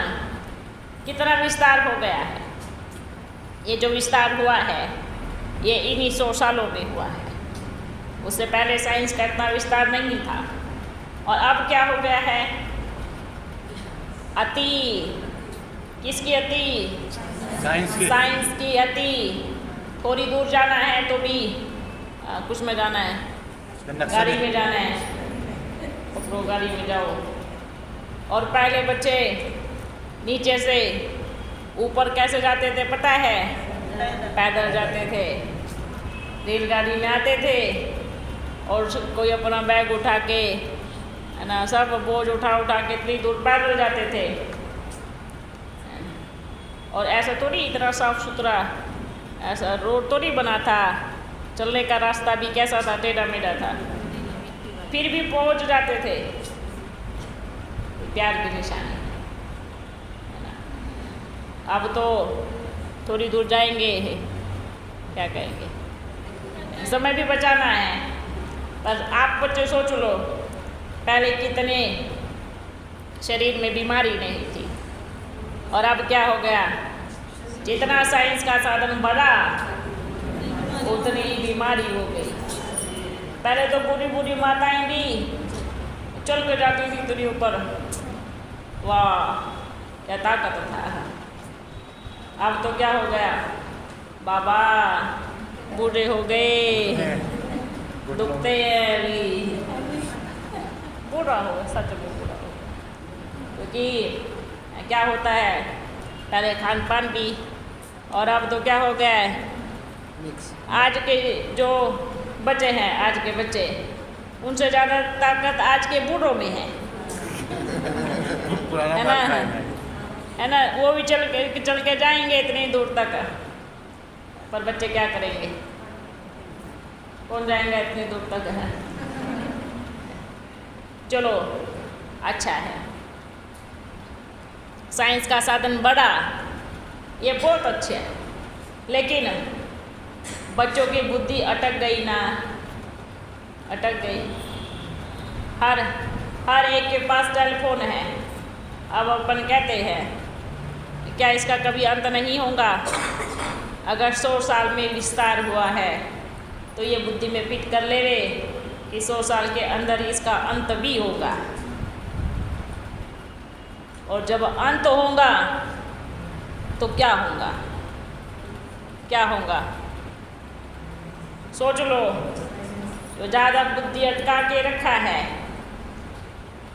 कितना विस्तार हो गया है। ये जो विस्तार हुआ है ये इन्हीं 100 सालों में हुआ है। उससे पहले साइंस का इतना विस्तार नहीं था। और अब क्या हो गया है? अति। किसकी अति? साइंस की अति। थोड़ी दूर जाना है तो भी कुछ में जाना है, गाड़ी में जाना है, पकड़ो गाड़ी में जाओ। और पहले बच्चे नीचे से ऊपर कैसे जाते थे पता है? पैदल जाते थे, रेलगाड़ी में आते थे और कोई अपना बैग उठा के, है ना, सब बोझ उठा उठा के इतनी दूर पैदल जाते थे। और ऐसा थोड़ी इतना साफ सुथरा ऐसा रोड तो नहीं बना था, चलने का रास्ता भी कैसा था? टेढ़ा मेढ़ा था, फिर भी पहुंच जाते थे। प्यार की निशानी है ना। अब तो थोड़ी दूर जाएंगे, क्या कहेंगे? समय भी बचाना है, पर आप बच्चे सोच लो, पहले कितने शरीर में बीमारी नहीं थी, और अब क्या हो गया? जितना साइंस का साधन बढ़ा उतनी ही बीमारी हो गई। पहले तो बूढ़ी बूढ़ी माताएं भी चल के जाती थी दुनिया ऊपर, वाह क्या ताकत था। अब तो क्या हो गया? बाबा बूढ़े हो गए, दुखते हैं अभी, बूढ़ा हो सच में बूढ़ा हो। क्योंकि क्या होता है, पहले खान पान भी, और अब तो क्या हो गया है, मिक्स। आज के जो बच्चे हैं, आज के बच्चे, उनसे ज़्यादा ताकत आज के बूढ़ों में है है ना? है ना? वो भी चल के जाएंगे इतनी दूर तक, पर बच्चे क्या करेंगे? कौन जाएंगे इतनी दूर तक? है चलो अच्छा है, साइंस का साधन बढ़ा, ये बहुत अच्छे है, लेकिन बच्चों की बुद्धि अटक गई ना, अटक गई। हर एक के पास टेलीफोन है। अब अपन कहते हैं क्या इसका कभी अंत नहीं होगा? अगर 100 साल में विस्तार हुआ है तो ये बुद्धि में फिट कर ले वे कि 100 साल के अंदर इसका अंत भी होगा, और जब अंत होगा तो क्या होगा? क्या होगा? सोच लो, जो ज़्यादा बुद्धि अटका के रखा है,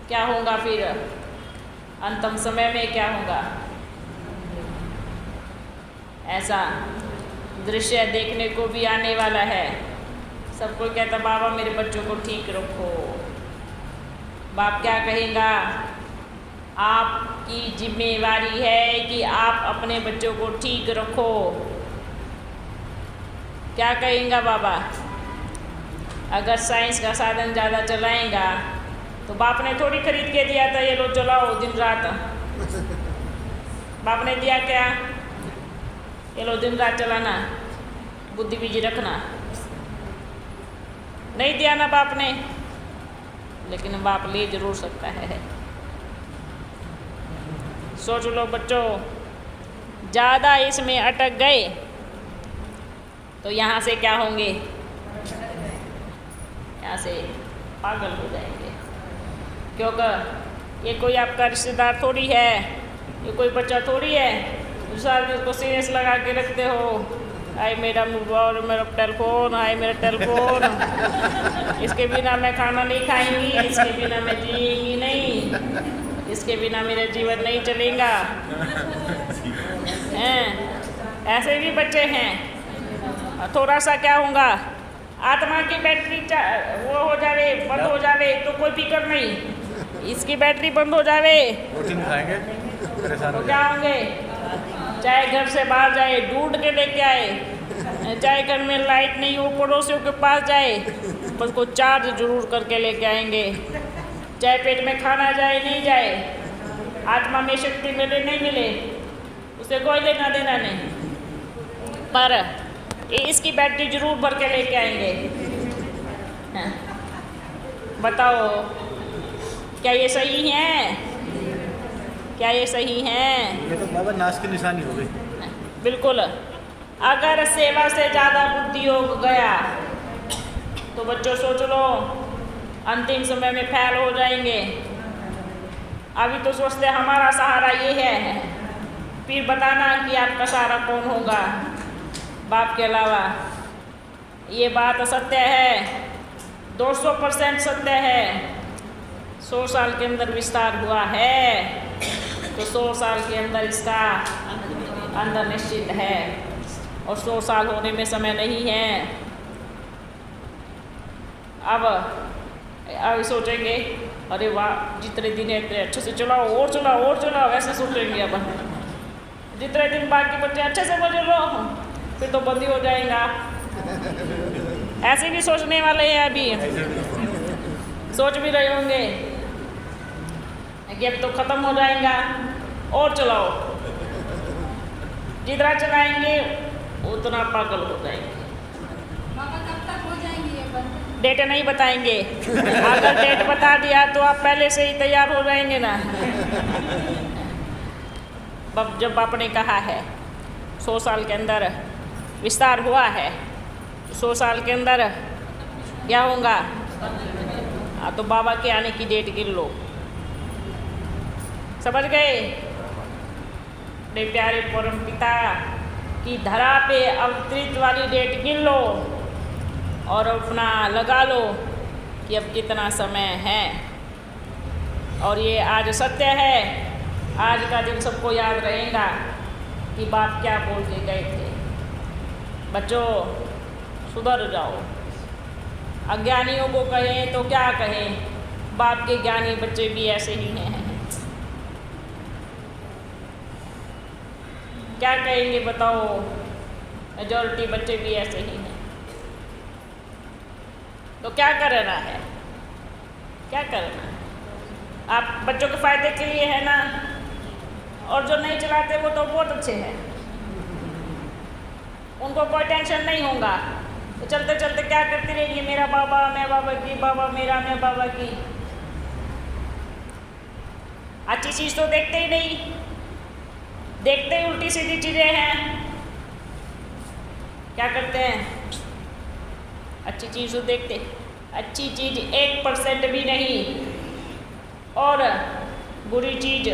क्या होगा फिर अंतिम समय में? क्या होगा? ऐसा दृश्य देखने को भी आने वाला है। सब कोई कहता बाबा मेरे बच्चों को ठीक रखो। बाप क्या कहेगा? आपकी जिम्मेवारी है कि आप अपने बच्चों को ठीक रखो। क्या कहेगा बाबा? अगर साइंस का साधन ज़्यादा चलाएगा तो बाप ने थोड़ी खरीद के दिया था ये लो चलाओ दिन रात। बाप ने दिया क्या? ये लो दिन रात चलाना, बुद्धि बीजी रखना। नहीं दिया ना बाप ने, लेकिन बाप ले जरूर सकता है। सोच लो बच्चों, ज़्यादा इसमें अटक गए तो यहाँ से क्या होंगे? यहाँ से पागल हो जाएंगे, क्योंकि ये कोई आपका रिश्तेदार थोड़ी है, ये कोई बच्चा थोड़ी है सारे दिन उसको सीरियस लगा के रखते हो। हाय मेरा मोबाइल, मेरा टेलीफोन, हाय मेरा टेलीफोन, इसके बिना मैं खाना नहीं खाएंगी, इसके बिना मैं जिएंगी नहीं, इसके बिना मेरा जीवन नहीं चलेगा। हैं ऐसे भी बच्चे हैं। थोड़ा सा क्या होगा, आत्मा की बैटरी वो हो जावे, बंद हो जावे तो कोई फिक्र नहीं, इसकी बैटरी बंद हो जावे तो क्या होंगे? चाहे घर से बाहर जाए ढूंढ के लेके आए, चाहे घर में लाइट नहीं हो पड़ोसियों के पास जाए बस को चार्ज जरूर करके लेके आएंगे। चाहे पेट में खाना जाए नहीं जाए, आत्मा में शक्ति मिले नहीं मिले, उसे कोई लेना देना नहीं, पर इसकी बैटरी जरूर भर के लेके आएंगे। हाँ। बताओ क्या ये सही है? क्या ये सही है? ये तो बाबा नाश की निशानी हो गई। बिल्कुल। अगर सेवा से ज़्यादा बुद्धि हो गया तो बच्चों सोच लो अंतिम समय में फैल हो जाएंगे। अभी तो सोचते हमारा सहारा ये है, फिर बताना कि आपका सहारा कौन होगा बाप के अलावा। ये बात सत्य है, 200% सत्य है। 100 साल के अंदर विस्तार हुआ है तो 100 साल के अंदर इसका अंदर निश्चित है, और 100 साल होने में समय नहीं है। अब सोचेंगे अरे वाह जितने दिन है इतने अच्छे से चलाओ, और चलाओ और चलाओ, ऐसे सोचेंगे। अब जितने दिन बाकी बच्चे अच्छे से बजे लो फिर तो बंद ही हो जाएगा। ऐसे भी सोचने वाले हैं, अभी सोच भी रहे होंगे कि अब तो ख़त्म हो जाएगा और चलाओ। जितना चलाएंगे उतना पागल हो जाएंगे। कब तक हो जाएंगे ये बंद? डेट नहीं बताएंगे। अगर डेट बता दिया तो आप पहले से ही तैयार हो जाएंगे ना। जब आपने कहा है 100 साल के अंदर विस्तार हुआ है, 100 साल के अंदर क्या होगा? तो बाबा के आने की डेट गिन लो। समझ गए? मेरे प्यारे परम पिता की धरा पे अवतरित वाली डेट गिन लो और अपना लगा लो कि अब कितना समय है। और ये आज सत्य है, आज का दिन सबको याद रहेगा कि बाप क्या बोल के गए थे। बच्चों सुधर जाओ। अज्ञानियों को कहें तो क्या कहें, बाप के ज्ञानी बच्चे भी ऐसे ही हैं। क्या कहेंगे बताओ? मेजॉरिटी बच्चे भी ऐसे ही हैं। तो क्या करना है? क्या करना है? आप बच्चों के फायदे के लिए है ना। और जो नहीं चलाते वो तो बहुत अच्छे हैं, उनको कोई टेंशन नहीं होगा। तो चलते चलते क्या करती रहेंगी, मेरा बाबा, मैं बाबा की, बाबा मेरा, मैं बाबा की। अच्छी चीज़ तो देखते ही नहीं, देखते ही उल्टी सीधी चीज़ें हैं। क्या करते हैं? अच्छी चीज़ तो देखते, अच्छी चीज़ 1% भी नहीं, और बुरी चीज़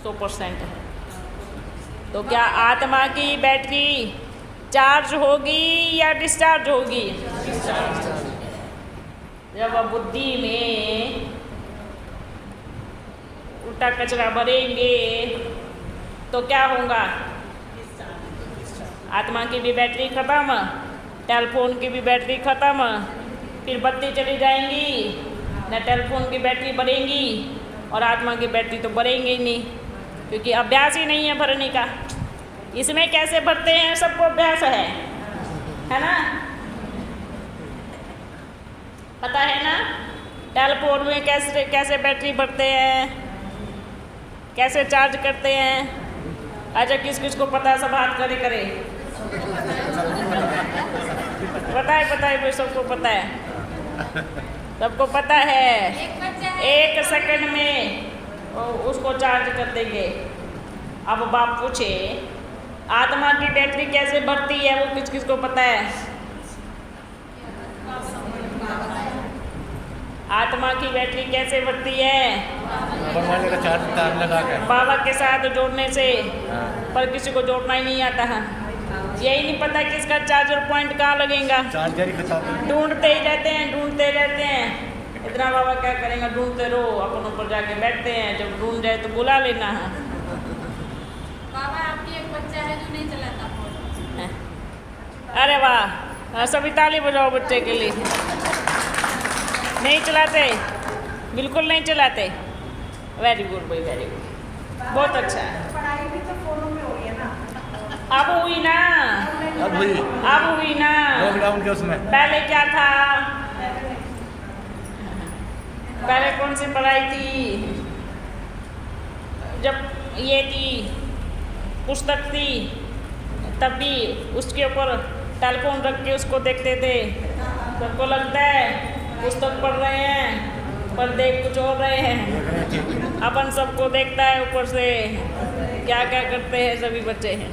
100% है। तो क्या आत्मा की बैटरी चार्ज होगी या डिस्चार्ज होगी? जब आप बुद्धि में उल्टा कचरा भरेंगे तो क्या होगा? आत्मा की भी बैटरी खत्म, टेलीफोन की भी बैटरी खत्म, फिर बत्ती चली जाएंगी, न टेलीफोन की बैटरी बढ़ेगी और आत्मा की बैटरी तो बढ़ेंगी ही नहीं, क्योंकि अभ्यास ही नहीं है भरने का। इसमें कैसे भरते हैं? सबको अभ्यास है ना? पता है ना? टेलीफोन में कैसे बैटरी भरते हैं, कैसे चार्ज करते हैं? अच्छा, किस किस को पता है? सब हाथ करे। पता है भाई, सबको पता है, सबको पता है। 1 सेकंड में उसको चार्ज कर देंगे। अब बाप पूछे आत्मा की बैटरी कैसे बढ़ती है, वो किस किस को पता है? आत्मा की बैटरी कैसे बढ़ती है? का चार्ज तार लगा के बाबा के साथ जोड़ने से। पर किसी को जोड़ना ही नहीं आता है, यही नहीं पता किसका चार्जर पॉइंट कहाँ लगेगा। चार्जर ही खत्म, ढूंढते ही रहते हैं। इतना बाबा क्या करेंगे? ढूंढते रहो, अपन ऊपर जाके बैठते हैं, जब ढूंढ जाए तो बुला लेना है। बाबा आपकी एक बच्चा है जो नहीं चलाता फोन। अरे वाह, सभी ताली बजाओ बच्चे के लिए। नहीं चलाते, बिल्कुल नहीं चलाते। वेरी गुड भाई, वेरी गुड, बहुत अच्छा है। पढ़ाई भी तो फोनों में हो रही है ना। अब हुई ना, अब हुई ना। लॉकडाउन के उसमें पहले क्या था? पहले कौन सी पढ़ाई थी? जब ये थी पुस्तक थी, तब भी उसके ऊपर टेलीफोन रख के उसको देखते थे। सबको लगता है पुस्तक पढ़ रहे हैं, पर देख कुछ और रहे हैं। अपन सबको देखता है ऊपर से, क्या क्या करते हैं सभी बच्चे हैं।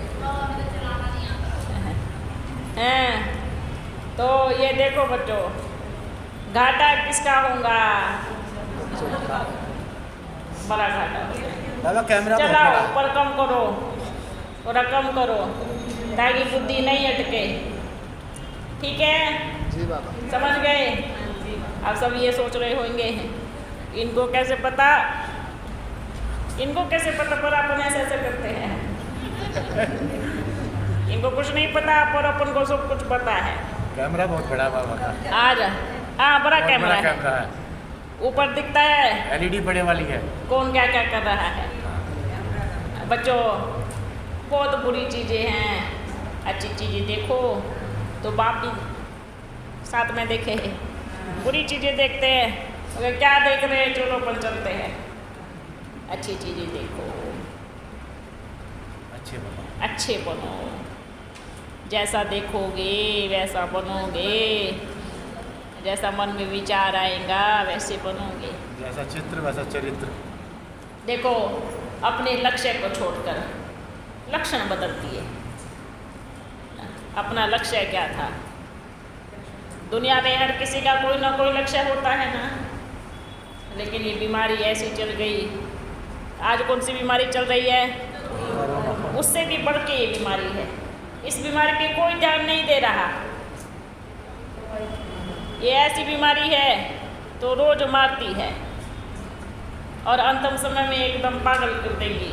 तो ये देखो बच्चों, घाटा किसका होगा? बड़ा घाटा होगा। दादा कैमरा चलाओ, ऊपर कम करो, थोड़ा कम करो, ताकि बुद्धि नहीं अटके। ठीक है? जी बाबा। समझ गए? आप सब ये सोच रहे होंगे इनको कैसे पता, पर अपन ऐसे ऐसे करते हैं। इनको कुछ नहीं पता, पर अपन को सब कुछ पता है। कैमरा बहुत बड़ा बाबा का। आज हाँ, बड़ा कैमरा है, है। ऊपर दिखता है। LED बड़े वाली है। कौन क्या क्या कर रहा है? बच्चों, बहुत बुरी चीज़ें हैं, अच्छी चीज़ें देखो तो बाप भी साथ में देखे हैं। बुरी चीज़ें देखते हैं, अगर क्या देख रहे हैं, चलो अपन चलते हैं। अच्छी चीज़ें देखो, अच्छे बनो, जैसा देखोगे वैसा बनोगे। जैसा मन में विचार आएगा वैसे बनोगे। जैसा चित्र वैसा चरित्र। देखो, अपने लक्ष्य को छोड़कर लक्षण बदलती है। अपना लक्ष्य क्या था? दुनिया में हर किसी का कोई ना कोई लक्ष्य होता है ना, लेकिन ये बीमारी ऐसी चल गई। आज कौन सी बीमारी चल रही है? उससे भी बढ़ के ये बीमारी है। इस बीमारी पे कोई ध्यान नहीं दे रहा। ये ऐसी बीमारी है तो रोज मारती है और अंतिम समय में एकदम पागल कर देगी।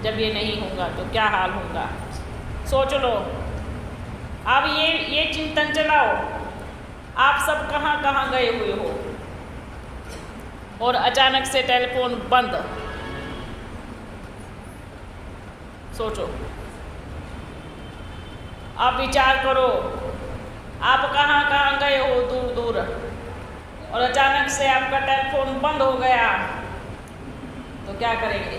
जब ये नहीं होगा तो क्या हाल होगा, सोच लो। अब ये चिंतन चलाओ, आप सब कहाँ कहाँ गए हुए हो और अचानक से टेलीफोन बंद। सोचो, आप विचार करो, आप कहाँ कहाँ गए हो दूर दूर और अचानक से आपका टेलीफोन बंद हो गया तो क्या करेंगे?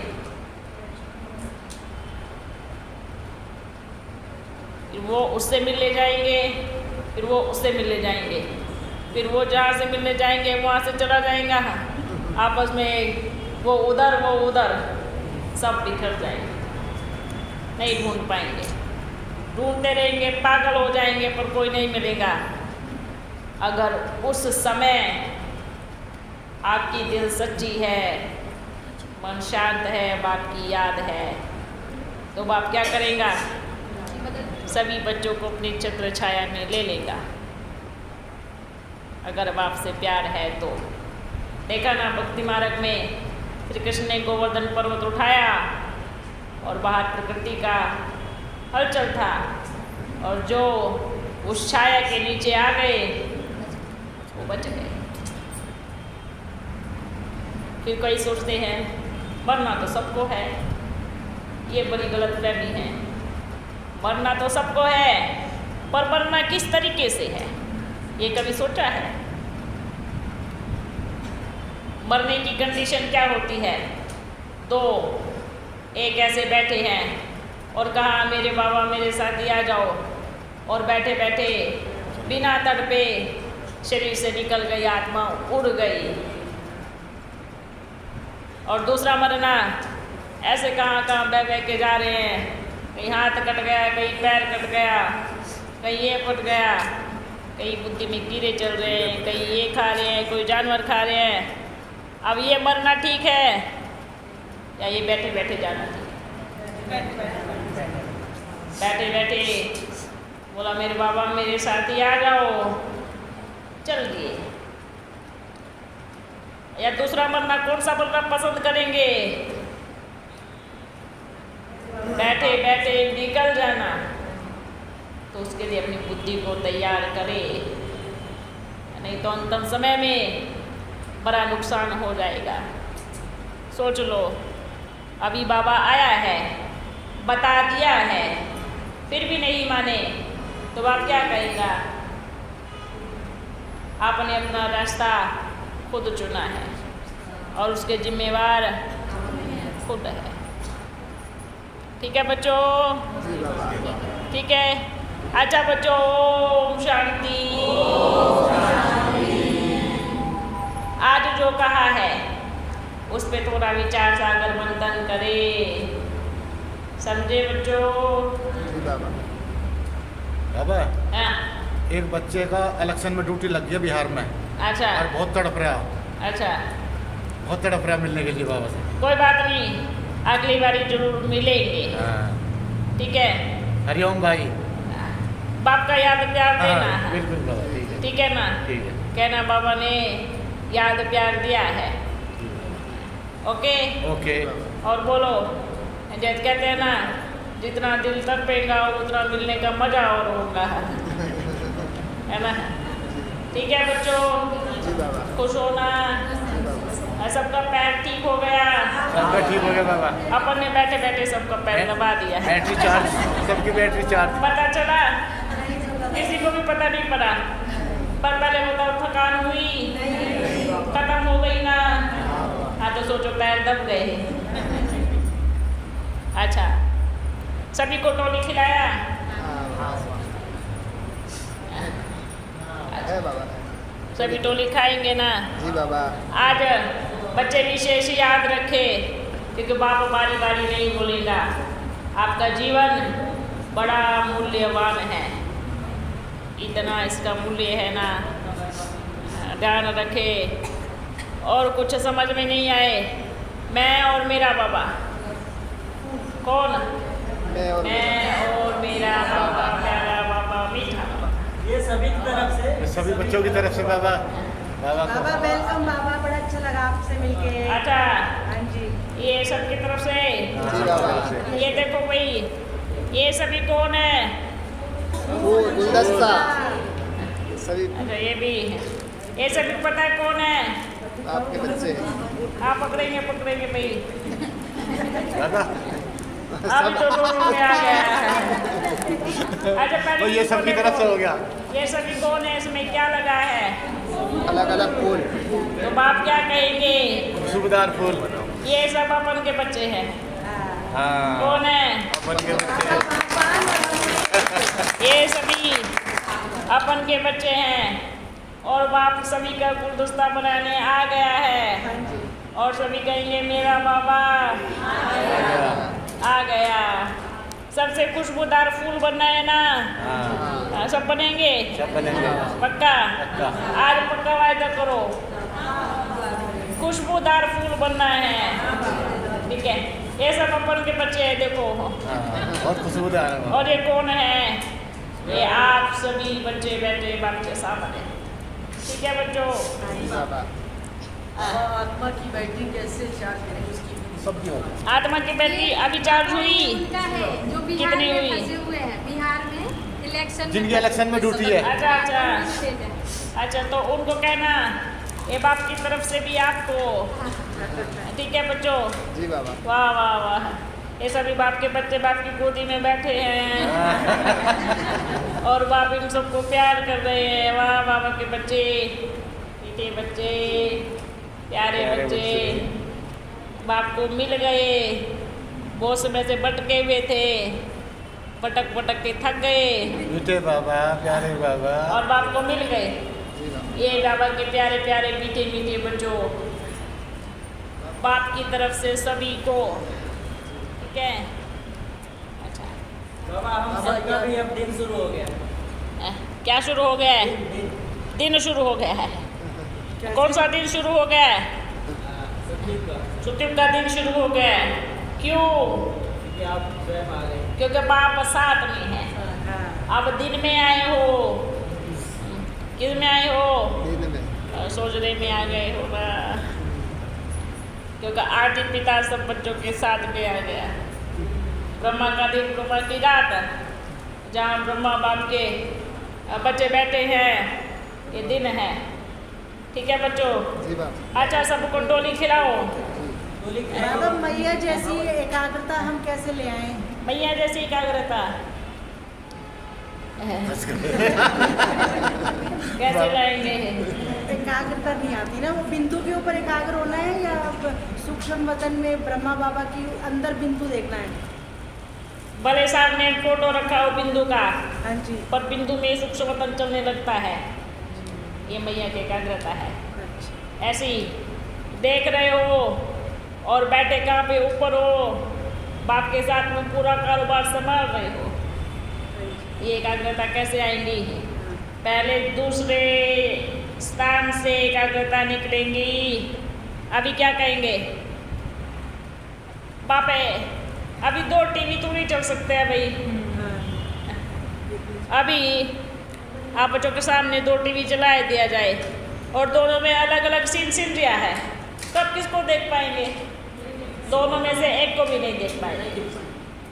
फिर वो उससे मिलने जाएंगे, फिर वो उससे मिलने जाएंगे, फिर वो जहाँ से मिलने जाएंगे वहाँ से चला जाएगा। आपस में वो उधर सब बिखर जाएंगे, नहीं ढूंढ पाएंगे। ढूंढते रहेंगे, पागल हो जाएंगे, पर कोई नहीं मिलेगा। अगर उस समय आपकी दिल सच्ची है, मन शांत है, बाप की याद है, तो बाप क्या करेगा? सभी बच्चों को अपनी छत्र छाया में ले लेगा। अगर बाप से प्यार है तो। देखा ना, भक्ति मार्ग में श्री कृष्ण ने गोवर्धन पर्वत उठाया और बाहर प्रकृति का हलचल था, और जो उस छाया के नीचे आ गए वो बच गए। फिर कई सोचते हैं मरना तो सबको है। ये बड़ी गलतफहमी है। मरना तो सबको है, पर मरना किस तरीके से है ये कभी सोचा है? मरने की कंडीशन क्या होती है? दो, एक ऐसे बैठे हैं और कहा मेरे बाबा मेरे साथ ही आ जाओ, और बैठे बैठे बिना तड़पे शरीर से निकल गई, आत्मा उड़ गई। और दूसरा मरना ऐसे कहाँ बह बह के जा रहे हैं, कहीं हाथ कट गया, कहीं पैर कट गया, कहीं ये फट गया, कहीं बुद्धि में कीड़े चल रहे हैं, कहीं ये खा रहे हैं, कोई जानवर खा रहे हैं। अब ये मरना ठीक है या ये बैठे बैठे जाना ठीक है? बैठे बैठे बोला मेरे बाबा मेरे साथ ही आ जाओ, चल दिए। या दूसरा मरना कौन सा मरना पसंद करेंगे? बैठे बैठे निकल जाना। तो उसके लिए अपनी बुद्धि को तैयार करे, नहीं तो अंतिम समय में बड़ा नुकसान हो जाएगा। सोच लो, अभी बाबा आया है, बता दिया है, फिर भी नहीं माने तो बाप क्या कहेगा? आपने अपना रास्ता खुद चुना है और उसके जिम्मेवार खुद है। ठीक है बच्चों? ठीक है। अच्छा बच्चों, ओम शांति। आज जो कहा है उस पे थोड़ा विचार सागर मंथन करें। समझे बच्चों? बाबा, हाँ। एक बच्चे का इलेक्शन में ड्यूटी लग गया बिहार में। अच्छा। और बहुत तड़प रहा। अच्छा। बहुत तड़प रहा मिलने के लिए बाबा से। कोई बात नहीं, अगली बारी जरूर मिलेंगे। हाँ। ठीक है। हरिओम भाई। बाप का याद प्यार देना। हाँ, बिल्कुल बाबा, ठीक है। ठीक है ना? ठीक है। कहना बाबा ने याद प्यार दिया है। ओके? ओके। और बोलो, जैसे कहते हैं ना, जितना दिल तड़पेगा उतना मिलने का मजा और होगा, है ना? ठीक है बच्चों, खुश होना। सबका पैर ठीक हो गया? सबका ठीक हो गया बाबा। अपन ने बैठे बैठे सबका पैर दबा दिया है। बैटरी चार्ज, सबकी बैटरी चार्ज। पता चला? किसी को भी पता नहीं पड़ा। पर पहले बताओ, थकान हुई? खत्म हो गई ना? हाँ, तो सोचो पैर दब गए। अच्छा, सभी को टोली खिलाया? है बाबा। सभी टोली खाएंगे ना? जी बाबा। आज बच्चे विशेष याद रखे, क्योंकि बाप बारी बारी नहीं बोलेगा। आपका जीवन बड़ा मूल्यवान है, इतना इसका मूल्य है ना, ध्यान रखे। और कुछ समझ में नहीं आए, मैं और मेरा बाबा कौन? मैं और मेरा बाबा, प्यारा बाबा, मीठा बाबा। ये सभी की तरफ से, ये सभी बच्चों की तरफ से बाबा। बाबा को बाबा वेलकम बाबा, बड़ा अच्छा लगा आपसे मिलके। अच्छा, हाँ जी। ये सबकी तरफ से। जी बाबा। ये देखो भाई, ये सभी कौन है? वो गुलदस्ता सभी अच्छा, ये भी, ये सभी पता है कौन है? आपके बच्चे। आप पकड़ेंगे भाई। बाबा अभी तो दोनों में आ गया है। अच्छा, तो पहले ये सबकी तरफ से हो गया। ये सभी कौन है? इसमें क्या लगा है? अलग अलग फूल। तो बाप क्या कहेंगे? खुशबूदार फूल। ये सब अपन के बच्चे हैं। हाँ, कौन है? अपन के बच्चे। ये सभी अपन के बच्चे हैं, और बाप सभी का गुलदस्ता बनाने आ गया है, और सभी कहेंगे मेरा बाबा आ गया। सबसे खुशबूदार फूल बनना है ना? हाँ, सब बनेंगे? सब बनेंगे। पक्का? पक्का। आज पक्का वायदा करो, खुशबूदार फूल बनना है, ठीक है? ये सब अपन के बच्चे हैं, देखो। हाँ, बहुत खुशबूदार है। और ये कौन है? ये आप सभी बच्चे बैठे बाप के सामने, ठीक है बच्चों? जी बाबा। आत्मा की बैटरी कैसे चार्ज करें उसकी? सब की होगी। आत्मा की बैटरी अभी चार्ज हुई? उनका है जो बिहार कितनी में हुई? फंसे हुए हैं, बिहार में इलेक्शन जिनकी इलेक्शन में ड्यूटी है। अच्छा, अच्छा, तो उनको कहना ये बाप की तरफ से भी आपको, ठीक है बच्चों? जी बाबा। वाह वाह वाह, ये सभी बाप के बच्चे बाप की गोदी में बैठे हैं, और बाप इन सबको प्यार कर रहे हैं। वाह, बाबा के बच्चे, मीठे बच्चे, प्यारे बच्चे बाप को मिल गए। बहुत समय से भटके हुए थे, भटक भटक के थक गए, मीठे बाबा, प्यारे बाबा, और बाप को मिल गए। जी बाबा। ये बाबा के प्यारे प्यारे मीठे मीठे बच्चों, बाप की तरफ से सभी को, ठीक है? अच्छा, बाबा हम सबका भी अब दिन शुरू हो गया। क्या शुरू हो गया है? दिन शुरू हो गया है। कौन सा दिन शुरू हो गया है? छुट्टी का दिन शुरू हो गया है। क्यों? क्योंकि आप स्वयं आ गए। क्योंकि बाप साथ में है। अब दिन में आए हो, किस में आए हो? दिन में। सोचने में आ गए हो ना, क्योंकि आदि पिता सब बच्चों के साथ में आ गया। ब्रह्मा का दिन, ब्रह्मा की रात, जहाँ ब्रह्मा बाप के बच्चे बैठे हैं, ये दिन है, ठीक है बच्चों? जी बाबा। अच्छा, सबको टोली खिलाओ। बाबा मैया जैसी एकाग्रता हम कैसे ले आए? मैया जैसी एकाग्रता कैसे लाएंगे? एकाग्रता नहीं आती ना, वो बिंदु के ऊपर एकाग्र होना है, या सूक्ष्म वतन में ब्रह्मा बाबा की अंदर बिंदु देखना है? भले सामने फोटो रखा हो बिंदु का, हाँ जी। पर बिंदु में सूक्ष्म वतन चलने लगता है, ये मैया की एकाग्रता है। ऐसे ही देख रहे हो और बैठे कहाँ पे? ऊपर हो, बाप के साथ में पूरा कारोबार संभाल रहे हो, ये एकाग्रता कैसे आएंगी? पहले दूसरे स्थान से एकाग्रता निकलेंगी। अभी क्या कहेंगे? बापे अभी 2 टीवी तो नहीं चल सकते हैं भाई। अभी आप बच्चों के सामने 2 टीवी चलाए दिया जाए, और दोनों में अलग अलग सीन रिया है, तब किसको देख पाएंगे? दोनों में से एक को भी नहीं देख पाएंगे।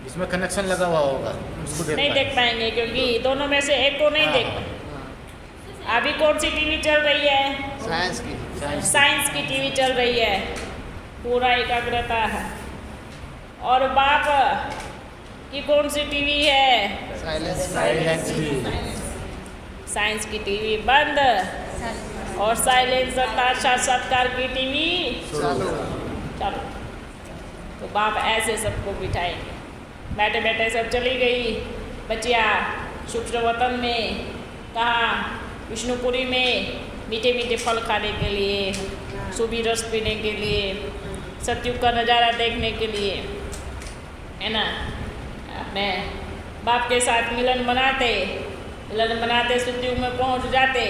इसमें कनेक्शन लगा हुआ होगा, उसको नहीं देख पाएंगे, क्योंकि दोनों में से एक को नहीं देख पाएंगे। अभी कौन सी टीवी चल रही है? साइंस की। साइंस की टीवी चल रही है, पूरा एकाग्रता है। और बाप की कौन सी टीवी है? साइलेंस। साइंस की टीवी बंद, और साइलेंस अर्थात साक्षात्कार की टीवी चालू। चलो। तो बाप ऐसे सबको बिठाएंगे। बैठे बैठे सब चली गई बच्चियाँ सूक्ष्म वतन में, कहाँ? विष्णुपुरी में, मीठे मीठे फल खाने के लिए, सूबी रस पीने के लिए, सतयुग का नज़ारा देखने के लिए, है ना। अपने बाप के साथ मिलन बनाते सतयुग में पहुंच जाते।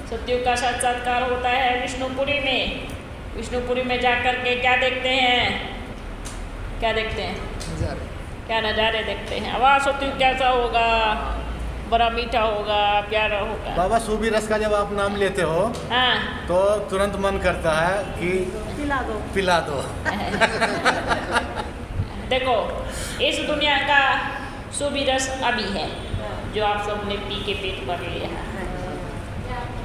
सतयुग का साक्षात्कार होता है विष्णुपुरी में। विष्णुपुरी में जाकर के क्या देखते हैं, क्या नज़ारे देखते हैं। वाह, सतयुग कैसा होगा, बड़ा मीठा होगा, प्यारा होगा। बाबा सूबी रस का जब आप नाम लेते हो हाँ तो तुरंत मन करता है कि पिला दो। देखो, इस दुनिया का सूबी रस अभी है जो आप सबने पी के पेट भर लिया है।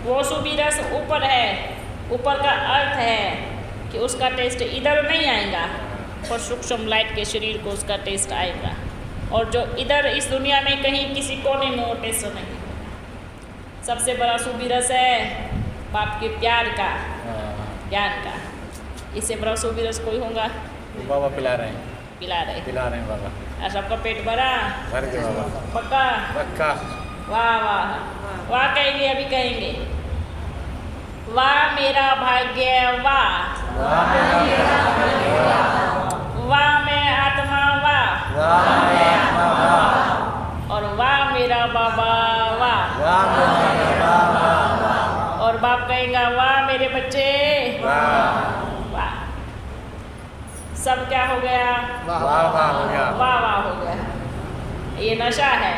वो सूबी रस ऊपर है। ऊपर का अर्थ है कि उसका टेस्ट इधर नहीं आएगा, पर सूक्ष्म लाइट के शरीर को उसका टेस्ट आएगा। और जो इधर इस दुनिया में कहीं किसी कोने में वो टेस्ट नहीं। सबसे बड़ा सूबी रस है बाप के प्यार का, ज्ञान का। इससे बड़ा सूबी रस कोई होगा? बाबा पिला रहे हैं बाबा। और सबका पेट भरा, भर के बाबा, पक्का। वाह वाह वाह कहेंगे, अभी कहेंगे। वाह मेरा भाग्य, वाह वाह मैं आत्मा, वाह और वाह मेरा बाबा, वाह। और बाप कहेगा वाह मेरे बच्चे, वाह। सब क्या हो गया? वाह हो गया। ये नशा है,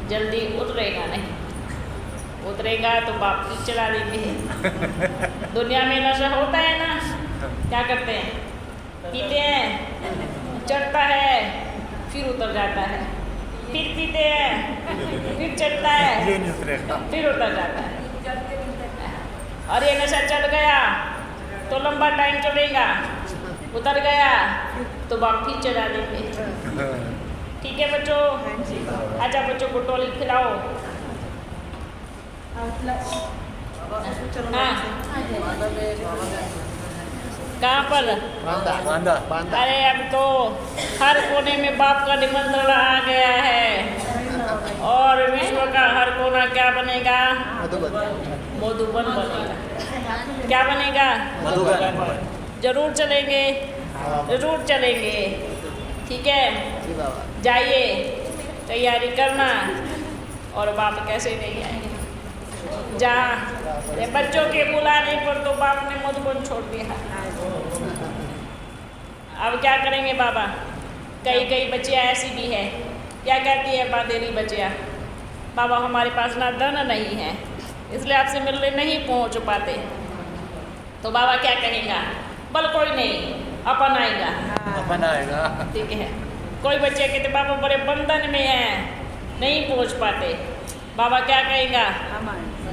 जल्दी उतरेगा नहीं। उतरेगा तो बाप की चला देंगे। दुनिया में नशा होता है ना, क्या करते हैं? पीते हैं, चढ़ता है, फिर उतर जाता है, फिर पीते हैं, फिर चढ़ता है, फिर उतर जाता है। और ये नशा चढ़ गया तो लंबा टाइम चलेगा, उतर गया तो बाप फिर चढ़ा देंगे। ठीक है बच्चों, अच्छा बच्चों को टोली खिलाओ। हाँ, कहाँ पर? बांदा। अरे अब तो हर कोने में बाप का निमंत्रण आ गया है और विश्व का हर कोना क्या बनेगा? मधुबन बनेगा। क्या बनेगा? जरूर चलेंगे, जरूर चलेंगे। ठीक है, जाइए, तैयारी करना। और बाप कैसे नहीं आएंगे? जहाँ बच्चों के बुलाने पर तो बाप ने मधुबन छोड़ दिया। अब क्या करेंगे बाबा? कई बच्चियाँ ऐसी भी है, क्या कहती है बांदेरी बच्चियाँ, बाबा हमारे पास ना धन नहीं है, इसलिए आपसे मिलने नहीं पहुँच पाते। तो बाबा क्या कहेगा? बल कोई नहीं, अपन आएगा। ठीक है। कोई बच्चे कहते बाबा बड़े बंधन में हैं, नहीं पहुँच पाते। बाबा क्या कहेगा?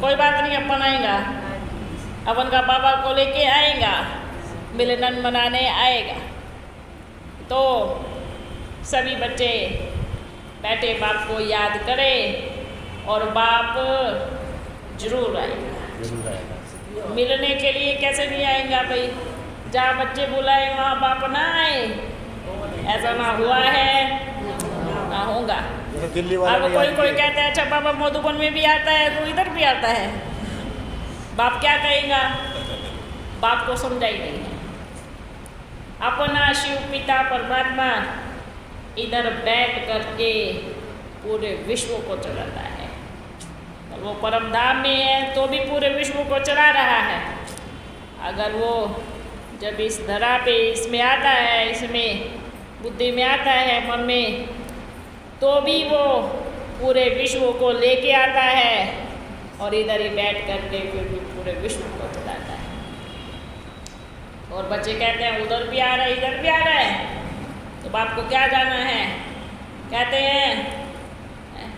कोई बात नहीं, अपन आएगा। अपन का बाबा को लेके आएगा, मिलन मनाने आएगा। तो सभी बच्चे बैठे बाप को याद करें और बाप जरूर आएगा। मिलने के लिए कैसे नहीं आएगा भाई? जहाँ बच्चे बुलाए वहाँ बाप ना आए, ऐसा ना हुआ है, ना होगा। अब कोई कहता है अच्छा बाबा मधुबन में भी आता है तो इधर भी आता है, बाप क्या कहेगा? बाप को समझा ही नहीं है। अपना शिव पिता परमात्मा इधर बैठ करके पूरे विश्व को चलाता है। और वो परम धाम में है तो भी पूरे विश्व को चला रहा है। अगर वो जब इस धरा पे इसमें आता है, इसमें बुद्धि में आता है, मन में, तो भी वो पूरे विश्व को लेके आता है और इधर ही बैठ करके फिर भी पूरे विश्व को चलाता है। और बच्चे कहते हैं उधर भी आ रहा है, इधर भी आ रहा है, तो बाप को क्या जाना है? कहते हैं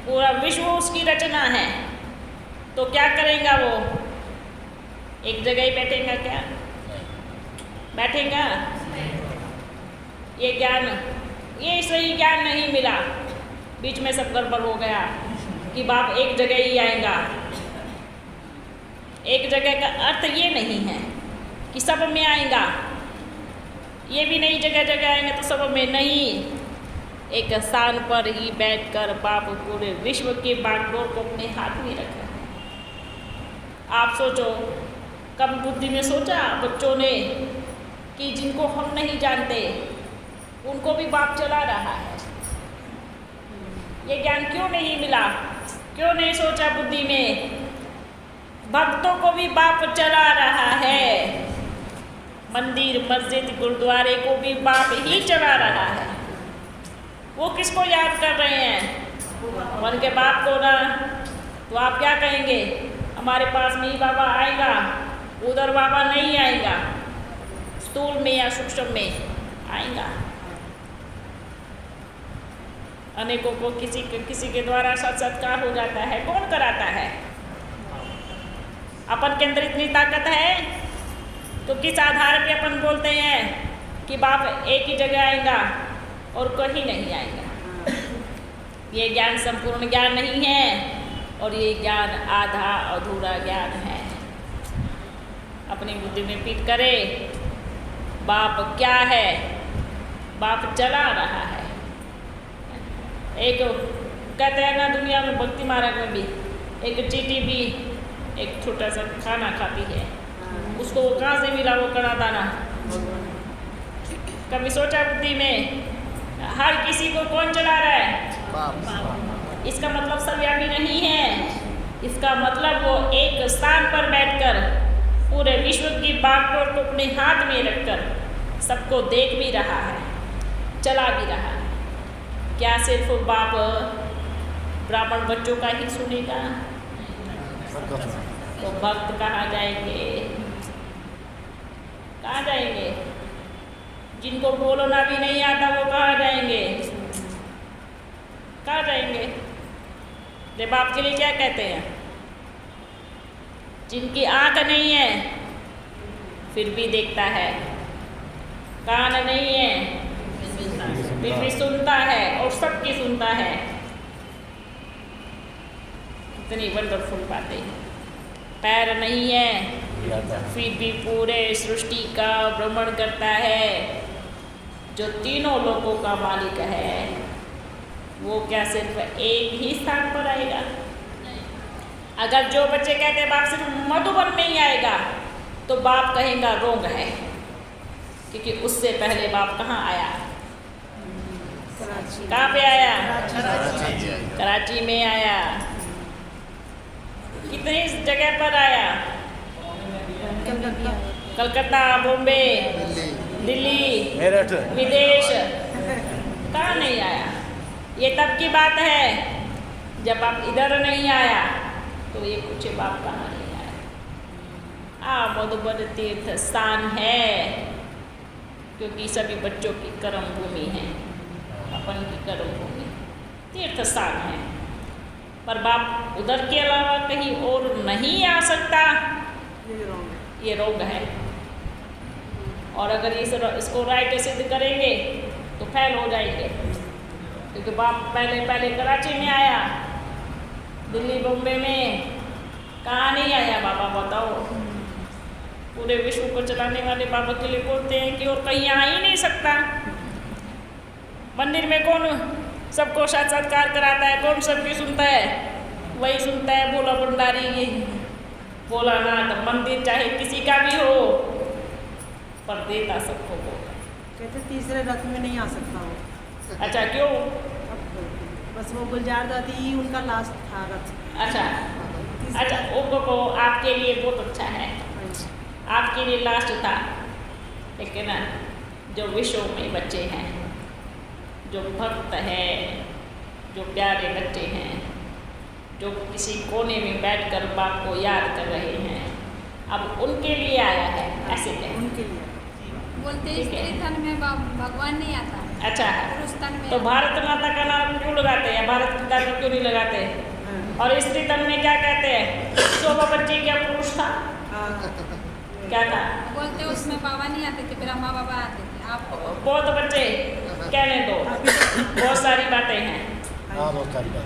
पूरा विश्व उसकी रचना है, तो क्या करेगा वो? एक जगह ही बैठेगा क्या? बैठेगा? ये ज्ञान, ये सही ज्ञान नहीं मिला, बीच में सब गड़बड़ हो गया कि बाप एक जगह ही आएगा। एक जगह का अर्थ ये नहीं है कि सब में आएगा, ये भी नहीं जगह जगह आएंगे तो सब में नहीं। एक स्थान पर ही बैठकर बाप पूरे विश्व के बागडोर को अपने हाथ में रखा है। आप सोचो, कम बुद्धि में सोचा बच्चों ने कि जिनको हम नहीं जानते उनको भी बाप चला रहा है। ये ज्ञान क्यों नहीं मिला? क्यों नहीं सोचा बुद्धि में? भक्तों को भी बाप चला रहा है। मंदिर, मस्जिद, गुरुद्वारे को भी बाप ही चला रहा है। वो किसको याद कर रहे हैं? उनके बाप को ना। तो आप क्या कहेंगे? हमारे पास में ही बाबा आएगा, उधर बाबा नहीं आएगा, स्थूल में या सूक्ष्म में आएगा। अनेकों को किसी के द्वारा सत्कार हो जाता है। कौन कराता है? अपन के अंदर इतनी ताकत है तो किस आधार पे अपन बोलते हैं कि बाप एक ही जगह आएगा और कहीं नहीं आएगा? ये ज्ञान संपूर्ण ज्ञान नहीं है और ये ज्ञान आधा अधूरा ज्ञान है। अपनी बुद्धि में फिट करे, बाप क्या है? बाप चला रहा है। एक कहते हैं ना, दुनिया में भक्ति मार्ग में भी एक चींटी भी एक छोटा सा खाना खाती है, उसको वो कहाँ से मिला वो कड़ा दाना? कभी सोचा बुद्धि में? हर किसी को कौन चला रहा है? इसका मतलब सर्वव्यापी नहीं है। इसका मतलब वो एक स्थान पर बैठकर पूरे विश्व की बागडोर को अपने हाथ में रखकर सबको देख भी रहा है, चला भी रहा है। क्या सिर्फ बाप ब्राह्मण बच्चों का ही सुनेगा? तो भक्त कहाँ जाएंगे? कहाँ जाएंगे? जिनको बोलना भी नहीं आता वो कहाँ जाएंगे? कहाँ जाएंगे? ये बाप के लिए क्या कहते हैं? जिनकी आंख नहीं है फिर भी देखता है, कान नहीं है फिर भी सुनता है और सबकी सुनता है। कितनी वंडरफुल बातें हैं। पैर नहीं है फिर भी पूरे सृष्टि का भ्रमण करता है। जो तीनों लोगों का मालिक है वो क्या सिर्फ एक ही स्थान पर आएगा? अगर जो बच्चे कहते हैं बाप सिर्फ मधुबन में ही आएगा तो बाप कहेगा रोग है, क्योंकि उससे पहले बाप कहाँ आया? कहाँ पे आया? कराची में आया। कितनी जगह पर आया? कलकत्ता, बॉम्बे, दिल्ली, मेरठ, विदेश। कहाँ नहीं आया? ये तब की बात है जब आप इधर नहीं आया तो ये कुछ बाप कहाँ नहीं आया। मधुबन तीर्थ स्थान है क्योंकि सभी बच्चों की कर्म भूमि है, अपन की कर्म भूमि तीर्थ स्थान है। पर बाप उधर के अलावा कहीं और नहीं आ सकता, ये रोग है। और अगर इसको राइट सिद्ध करेंगे तो फेल हो जाएंगे, क्योंकि बाप पहले कराची में आया, दिल्ली बॉम्बे में कहाँ नहीं आया? बाबा बताओ। पूरे विश्व को चलाने वाले बाबा के लिए बोलते हैं कि और कहीं आ ही नहीं सकता। मंदिर में कौन सबको साक्षात्कार कराता है? कौन सबकी सुनता है? वही सुनता है भोला भंडारी, ये भोलानाथ। मंदिर चाहे किसी का भी हो पर देता सबको वो। कहते तीसरे रथ में नहीं आ सकता वो। अच्छा, क्यों? बस वो गुलजार दादी ही उनका लास्ट था रथ। अच्छा, वो आपके लिए बहुत अच्छा है, आपके लिए लास्ट था। लेकिन जो विश्व में बच्चे हैं, जो भक्त हैं, जो प्यारे बच्चे हैं, जो किसी कोने में बैठकर बाप को याद कर रहे हैं, अब उनके लिए आया है। ऐसे कहें उनके लिए बोलते हैं स्त्री तन में भगवान नहीं आता। अच्छा, पुरुष तन में तो भारत माता का नाम क्यों लगाते हैं? भारत पिता को क्यों नहीं लगाते? और स्त्री तन में क्या कहते हैं? शोभा बच्ची क्या पुरुष था? क्या था? बोलते उसमें बाबा नहीं आते थे, ब्रह्मा बाबा आते थे। आप बहुत बच्चे कहने दो, बहुत सारी बातें हैं। हाँ, बहुत सारी बात।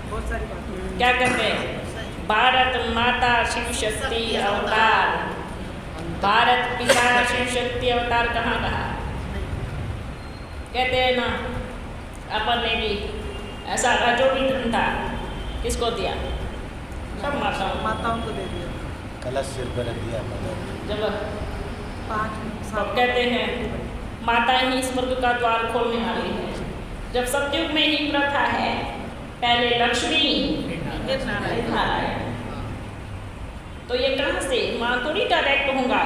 क्या कहते हैं? भारत माता शिव शक्ति अवतार। भारत पिता शिव शक्ति अवतार कहाँ कहा? कहते हैं ना, अपन ने भी ऐसा राजोड़ी धन था, किसको दिया? सब माताओं माताओं को दे दिया। कलश सिर पर रख दिया मतलब जब पाँच सब कहते हैं माता ही स्वर्ग का द्वार खोलने वाली है। जब सतयुग में ही प्रथा है, पहले लक्ष्मी फिर नारायण। तो ये कहाँ से, माँ थोड़ी डायरेक्ट होगा,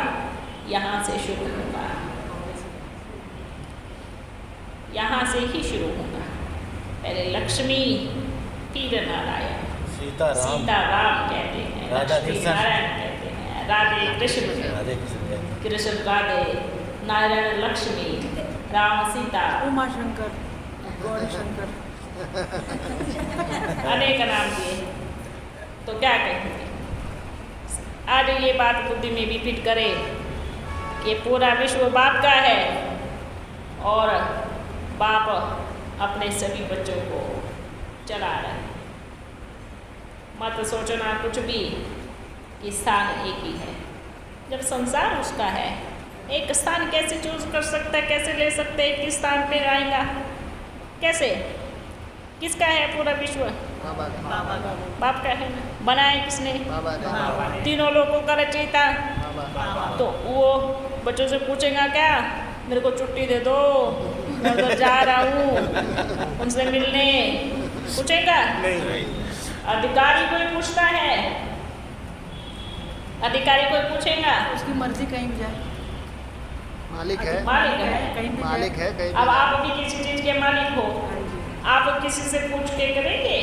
यहाँ से शुरू होगा, यहाँ से ही शुरू होगा। पहले लक्ष्मी फिर नारायण। सीताराम कहते हैं, राधा लक्ष्मी कृष्ण नारायण कहते हैं, राधे कृष्ण, राधे कृष्ण कृष्ण राधे, नारायण लक्ष्मी, राम सीता, उमा शंकर, गौरी शंकर, अनेक नाम दिए। तो क्या कहेंगे, आज ये बात बुद्धि में भी फिट करे कि पूरा विश्व बाप का है और बाप अपने सभी बच्चों को चला रहा है। मत सोचना कुछ भी कि स्थान एक ही है। जब संसार उसका है, एक स्थान कैसे चूज कर सकता है, कैसे ले सकते हैं, किस स्थान पे आएगा, कैसे, किसका है पूरा विश्व? बाबा का। बाप का है ना। बनाए किसने? बाबा का। तीनों लोगों का रचयिता। तो वो बच्चों से पूछेगा क्या, मेरे को छुट्टी दे दो, मैं उधर जा रहा हूँ उनसे मिलने, पूछेगा? अधिकारी कोई पूछता है? अधिकारी कोई पूछेगा? उसकी मर्जी कहीं भी जाए, मालिक है। मालिक है। कहीं भी मालिक जाए। है कहीं अब भी। आप भी किसी चीज के मालिक हो, हाँ जी, आप किसी से पूछ के करेंगे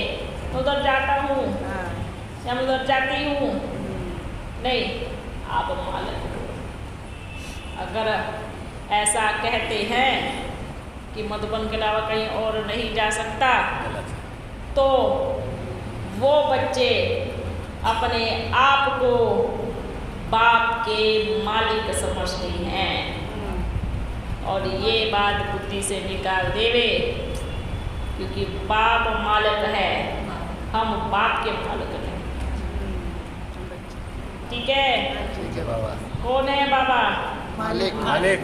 उधर जाता हूँ हाँ, या मैं उधर जाती हूँ? नहीं, आप मालिक हो। अगर ऐसा कहते हैं कि मधुबन के अलावा कहीं और नहीं जा सकता, तो वो बच्चे अपने आप को बाप के मालिक समझते हैं और ये बात बुद्धि से निकाल देवे, क्योंकि बाप मालिक है, हम बाप के मालिक हैं। ठीक है? ठीक है बाबा। कौन है बाबा? मालिक। मालिक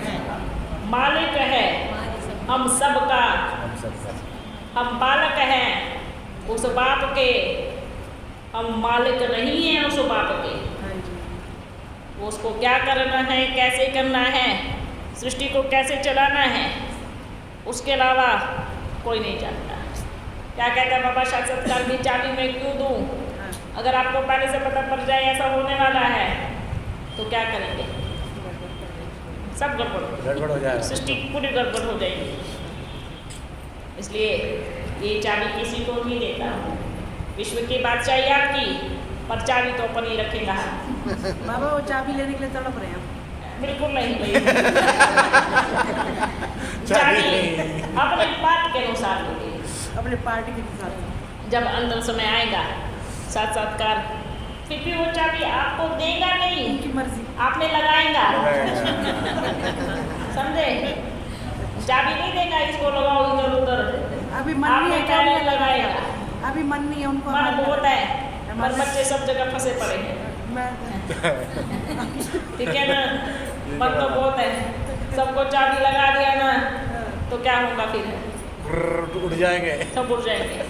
मालिक है हम सबका, हम सबका। हम बालक हैं उस बाप के, हम मालिक नहीं हैं उस बाप के। हाँ जी, उसको क्या करना है, कैसे करना है, सृष्टि को कैसे चलाना है, उसके अलावा कोई नहीं जानता। क्या कहता है बाबा, साक्षात्कार की चाबी मैं क्यों दूँ? हाँ, अगर आपको पहले से पता पड़ जाए ऐसा होने वाला है तो क्या करेंगे? सब गड़बड़ हो जाएगा। सृष्टि पूरी गड़बड़ हो जाएगी। इसलिए ये चाबी किसी को नहीं देता हूँ। विश्व की बादशाही आपकी, पर चाबी तो अपन ही रखेगा। बाबा वो चाबी लेने के लिए तड़प रहे हैं हम। बिल्कुल नहीं भाई। चाबी अपने बात के अनुसार लोगे। अपने पार्टी के साथ जब अंतिम समय आएगा साक्षात्कार, फिर भी वो चाबी आपको देगा नहीं, उनकी मर्जी। आपने लगाएगा। समझे? चाबी नहीं देगा इसको लगाओ इधर उधर, अभी मन नहीं है, आपने क्या चाबी नहीं लगाएगा। लगाएगा, अभी मन नहीं है उनको। मन बहुत है, पर हमारे- बच्चे सब जगह फंसे पड़े हैं। मैं ठीक है ना? मन तो बहुत है, सबको चाबी लगा दिया ना तो क्या होगा फिर? उड़ जाएंगे। सब उड़ जाएंगे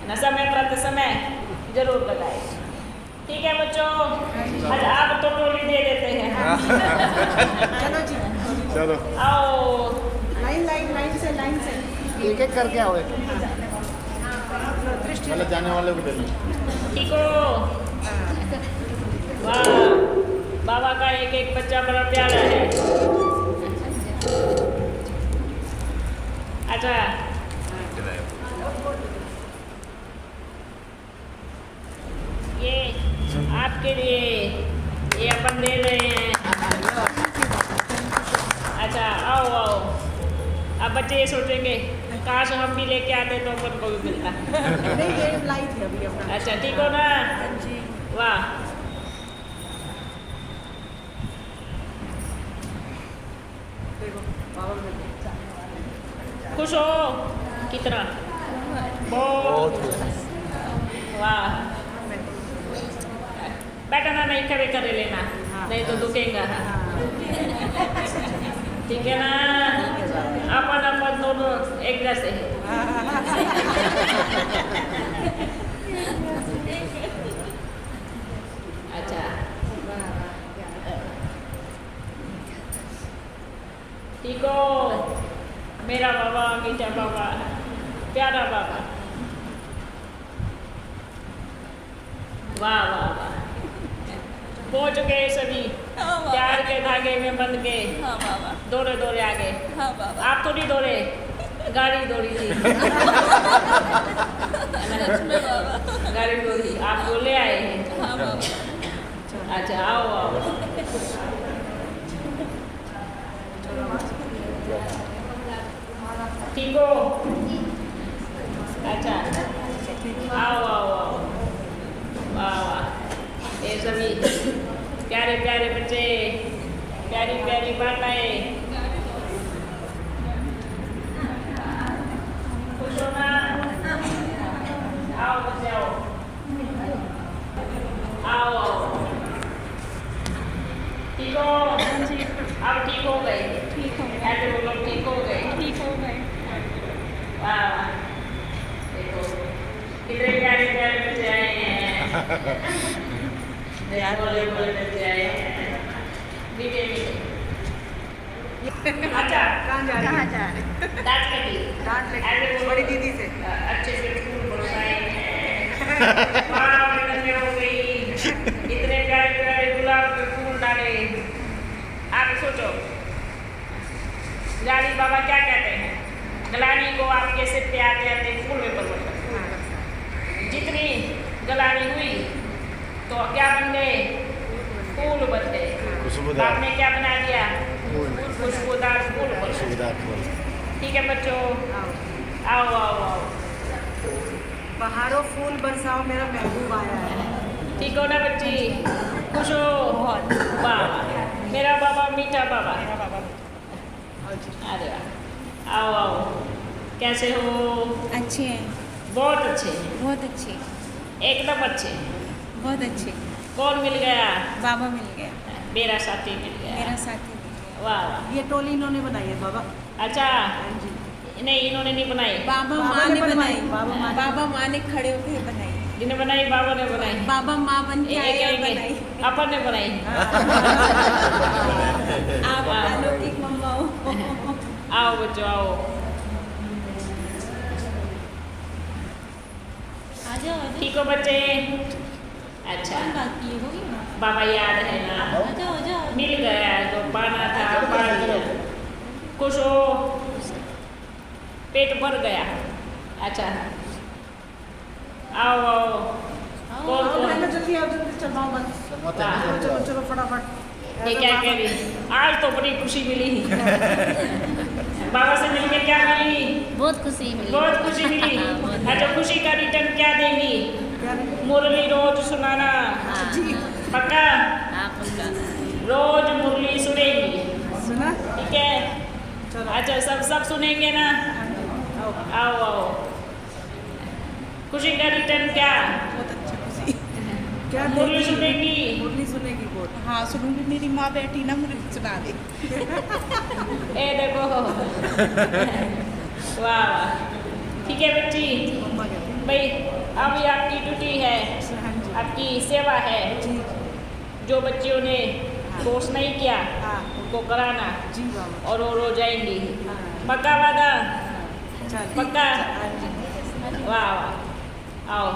ना। समय प्रति समय जरूर लगाए। ठीक है बच्चों, आज आप तो टोली दे देते हैं। चलो जी, चलो आओ लाइन से एक एक करके आओ। दृष्टि मतलब जाने वाले को दे लो। ठीक हो? वाह, बाबा का एक एक बच्चा बड़ा प्यारा है। अच्छा, ये आपके लिए, ये अपन दे रहे हैं। अच्छा आओ आओ। अब बच्चे ये सोचेंगे काश हम भी लेके आते तो अपन को भी मिलता। नहीं, ये लाई थी अभी अपना। अच्छा ठीक हो ना? हाँ जी, वाह, देखो बाबा ने खुश हो कितना? बहुत खुश। वाह, बैठना नहीं, खड़े करे लेना, नहीं तो दुखेगा। ठीक है ना? अपन अपन दोनों एक जैसे। अच्छा ठीक हो? मेरा बाबा मीठा बाबा प्यारा बाबा। वाह वाह वाह, पहुंच गए सभी हाँ बाबा। प्यार के धागे में बंध के। हाँ बाबा। दौड़े दौड़े आगे। हाँ बाबा। आप तो नहीं दौड़े, गाड़ी दौड़ी थी। सच में बाबा। गाड़ी दौड़ी, आपको ले आए हैं। हाँ बाबा। अच्छा आओ आओ। ठीक हो? अच्छा आओ आओ आओ। वाह वाह, ये सभी प्यारे प्यारे बच्चे, प्यारी प्यारी माताएं, खुश हो ना? आओ बच्चे आओ, आओ आओ। ठीक हो? अब ठीक हो गए? ठीक हो गए। ऐसे वो लोग ठीक हो गए? ठीक हो गए। वाह वाह, देखो कितने प्यारे प्यारे बच्चे आए हैं। बोले बोले बच्चे आए हैं, मीठे मीठे। अच्छा कहाँ जा रही है? डांट लगी, डांट लगी, ऐसे बोलो, बड़ी दीदी से। अच्छे से फूल बरसाए हैं। माँ मैंने हो गई, इतने प्यारे प्यारे गुलाब के फूल डाले। आप सोचो गलानी बाबा क्या कहते हैं? गलानी को आपके सिर पे आते आते फूल में परिवर्तन। जितनी गलानी हुई तो क्या बन गए? फूल बन गए। खुशबूदार। आपने क्या बना दिया? खुशबूदार फूल बन गए। खुशबूदार फूल। ठीक है बच्चों, आओ आओ आओ। बहारों फूल बरसाओ, मेरा महबूब आया है। ठीक हो ना बच्ची? खुश हो? बहुत। वाह, मेरा बाबा मीठा बाबा। अरे वाह, आओ आओ। कैसे हो? अच्छे हैं, बहुत अच्छे, बहुत अच्छे, एकदम अच्छे। बहुत अच्छे। कौन मिल गया? बाबा मिल गया, मेरा साथी मिल गया। मेरा साथी मिल गया। वाह वाह। ये टोली इन्होंने बनाई है बाबा। अच्छा, हाँ जी। नहीं इन्होंने नहीं बनाई। बाबा बाबा माँ ने ने बनवाई, बनाई, बाबा माँ ने। बाबा माँ ने खड़े होकर बनाई, जिन्हें बनाई बाबा ने बनाई। बाबा माँ बन के आए और एक बनाई। अपन ने बनाई। आप वाह। अलौकिक मम्मा हो। आओ बच्चों आओ। आ जाओ, ठीक हो बच्चे? अच्छा, बाकी होगी ना। बाबा याद है ना? आ जाओ, आ जाओ। मिल गया तो पाना था, पा लिया। खुश हो? पेट भर गया। अच्छा, आओ आओ। कौन आओ कौन? बहना, जल्दी आओ, जल्दी चलवाओ मत। चलो चलो चलो फटाफट। ये क्या कह रही? आज तो बड़ी खुशी मिली। बाबा से मिलके क्या मिली? बहुत खुशी मिली, बहुत खुशी मिली। अच्छा, खुशी का रिटर्न क्या देंगी? क्या रे? मुरली रोज सुनाना। जी पक्का? रोज मुरली सुनेंगी, सुना। ठीक है? चलो अच्छा, सब सुनेंगे ना? आओ। आओ आओ। खुशी का रिटर्न क्या? बहुत अच्छा खुशी। क्या मुरली देगी? सुनेंगी? मुरली सुनेगी बहुत। हाँ सुनूंगी, मेरी माँ बैठी ना मुझे सुना दे। ए देखो। वाह वाह, ठीक है बच्ची। मम्मा कहती हैं। भाई अभी आपकी ड्यूटी है, हाँ जी। आपकी सेवा है। जी जो बच्चियों ने कोर्स नहीं किया हाँ उनको कराना, जी बाबा। और वो रो जाएंगी। हाँ पक्का वादा? चल पक्का? हाँ जी। वाह वाह, आओ।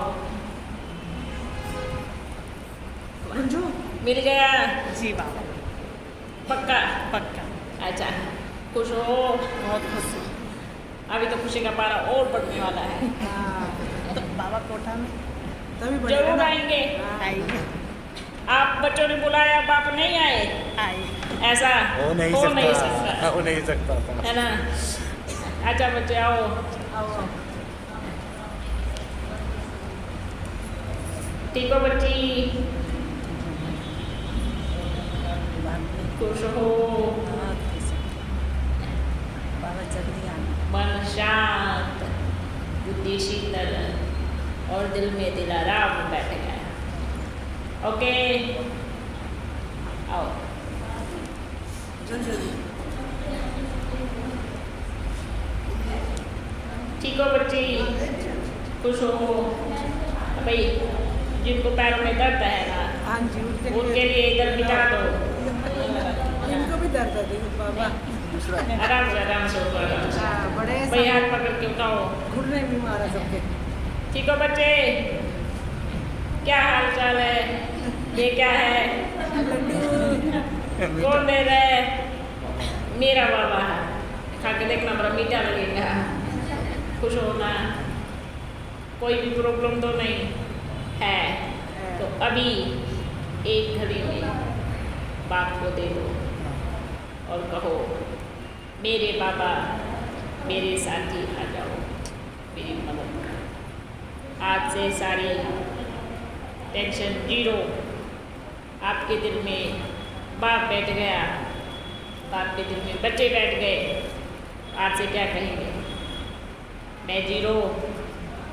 गुंजू मिल गया? जी बाबा। पक्का? पक्का। अच्छा, खुश हो? बहुत खुशी। अभी तो खुशी का पारा और बढ़ने वाला है। हाँ तो बाबा कोठा में तभी बढ़ेगा जरूर ना। आएंगे। हाँ, आएंगे। आप बच्चों ने बुलाया, बाप नहीं आए? आएंगे। ऐसा हो नहीं सकता, हो नहीं सकता था। है ना? अच्छा बच्चे आओ। आओ आओ। ठीक हो बच्ची? खुश हो? बाबा जल्दी आना। मन शांत, बुद्धि शीतल और दिल में दिलाराम बैठ गया। ओके, आओ। जल्दी ठीक हो बच्ची? खुश हो? भाई जिनको पैरों में दर्द है ना, हाँ जी उनके लिए इधर बिठा दो। इनको भी दर्द है देखो बाबा। दूसरा आराम से ऊपर हाँ, बड़े भाई हाथ पकड़ के उठाओ। घुटने भी मारा सबके। ठीक हो बच्चे? क्या हाल चाल है? ये क्या है? कौन दे रहा है? मेरा बाबा है। खा के देखना, बड़ा मीठा लगेगा। खुश होना, कोई भी प्रॉब्लम तो नहीं है। तो अभी एक घड़ी में बाप को दे दो और कहो मेरे बाबा मेरे साथी आ जाओ, मेरी मदद करो। आज से सारी टेंशन जीरो। आपके दिल में बाप बैठ गया, बाप के दिल में बच्चे बैठ गए। आज से क्या कहेंगे? मैं जीरो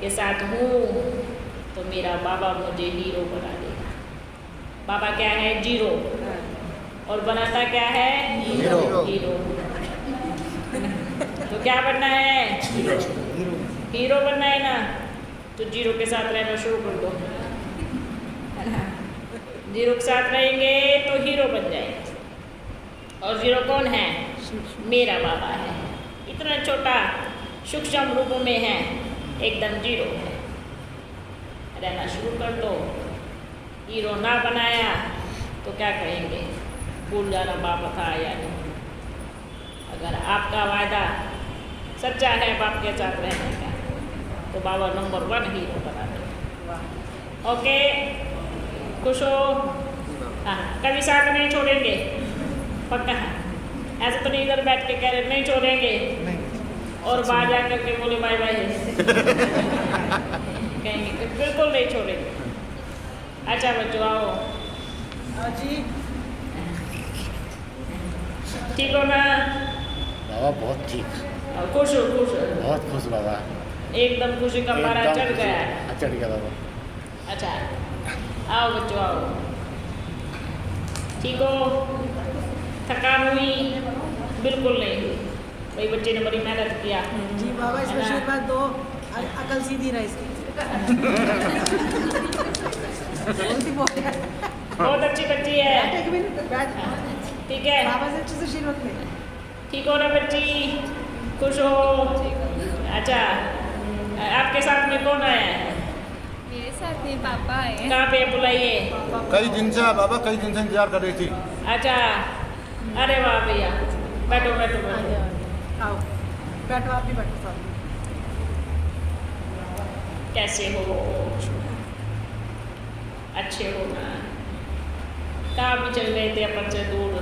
के साथ हूँ तो मेरा बाबा मुझे हीरो बना देगा। बाबा क्या है? जीरो। और बनाता क्या है? हीरो। हीरो। तो क्या बनना है? हीरो बनना है ना, तो जीरो के साथ रहना शुरू कर दो। जीरो के साथ रहेंगे तो हीरो बन जाएंगे। और जीरो कौन है? मेरा बाबा है। इतना छोटा सूक्ष्म रूप में है, एकदम जीरो है। रहना शुरू कर दो। हीरो ना बनाया तो क्या कहेंगे? भूल जाना बाप था या नहीं। अगर आपका वायदा सच्चा है बाप के साथ रहने का, तो बाबा नंबर 1 हीरो बना दो। ओके, खुश हो? हाँ, कभी साथ नहीं छोड़ेंगे, पक्का है? ऐसे तो नहीं इधर बैठ के कह रहे नहीं छोड़ेंगे और बाहर जा करके बोले बाय बाय कहेंगे कि बिल्कुल नहीं छोड़ेंगे। अच्छा बच्चों आओ। जी ठीक हो ना? बाबा बहुत ठीक, खुश हो? बहुत खुश बाबा, एकदम खुशी का पारा एकदम चढ़ खुश। गया। चढ़ गया बाबा। अच्छा आओ बच्चों आओ। ठीक हो? थकान हुई? बिल्कुल नहीं हुई। भाई बच्चे ने बड़ी मेहनत किया। जी बाबा, इसमें है ना? आशीर्वाद दो, अकल सीधी रहे इसकी। जल्दी बोल यार। बहुत अच्छी बच्ची है। बैठ एक मिनट, बैठ। ठीक है, बाबा से अच्छे से आशीर्वाद ले। ठीक हो ना बच्ची? खुश हो? अच्छा, आपके साथ में कौन आया है? मेरे साथ में पापा आए हैं। कहाँ पे बुलाइए? कई दिन से बाबा, कई दिन से इंतजार कर रही थी। अच्छा, अरे वाह भैया, बैठो बैठो बैठो। आओ बैठो, आप भी बैठो साथ में। कैसे हो? अच्छे हो ना? कहाँ भी चल गए थे अपन से दूर,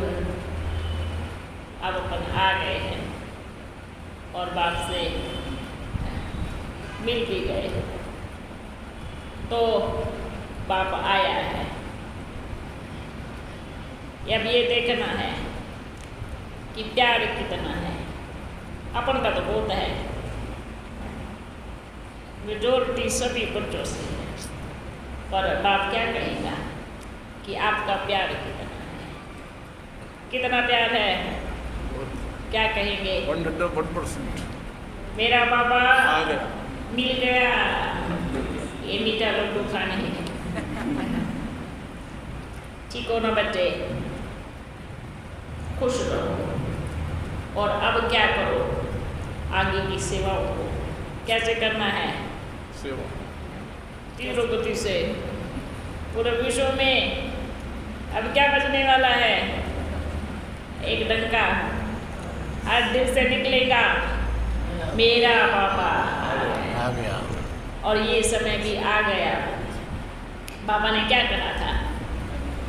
अब अपन आ गए हैं और बाप से मिल भी गए। तो बाप आया है, अब ये देखना है कि प्यार कितना है। अपन का तो बहुत है, मेजोरिटी सभी बच्चों से है, पर बाप क्या कहेगा कि आपका प्यार कितना है? कितना प्यार है? क्या कहेंगे? 101%। मेरा बाबा आ गया। मिल गया। ये मीठा लड्डू खाने हैं। ठीक हो ना बच्चे? खुश रहो। और अब क्या करो? आगे की सेवाओं को कैसे करना है? सेवा तीव्र गति से पूरे विश्व में अब क्या बचने वाला है? एक डंका हर दिल से निकलेगा, मेरा पापा। आ गया। और ये समय भी आ गया। बाबा ने क्या कहा था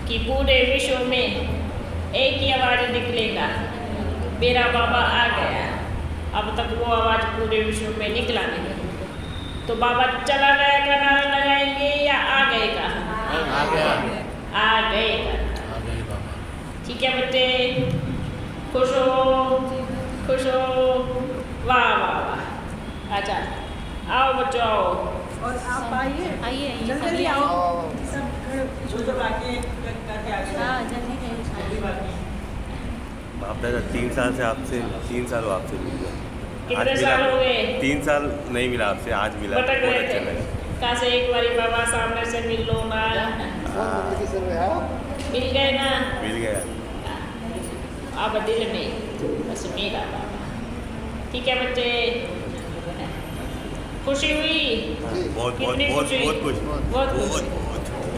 कि पूरे विश्व में एक ही आवाज़ निकलेगा, मेरा बाबा आ गया। अब तक वो आवाज़ पूरे विश्व में निकला नहीं। तो बाबा चला गया का नारा लगाएंगे या आ गए का? आ गया। आ गए का। आ गई बाबा। ठीक है बच्चे, खुश हो? खुश हो? वाह वाह वाह। अच्छा आओ बच्चों आओ। और आप आइए, आइए जल्दी सभी आओ। आओ। सब खड़े- तो बाकी करके आगे हाँ जल्दी करिए। बाकी बाप दादा 3 साल से आपसे, 3 साल हो आपसे मिल गया। कितने साल हो गए? 3 साल नहीं मिला आपसे, आज मिला, भटक बहुत रहे अच्छा थे। लगा। कहाँ से एक बारी बाबा सामने से मिल लो ना। फोन बंद की सर है। मिल गए ना? मिल गया। अब दिल में बस दिस मेरा बाबा। ठीक है बच्चे, खुशी हुई? बहुत बहुत कितनी बहुत खुशी? बहुत खुश बहुत खुश।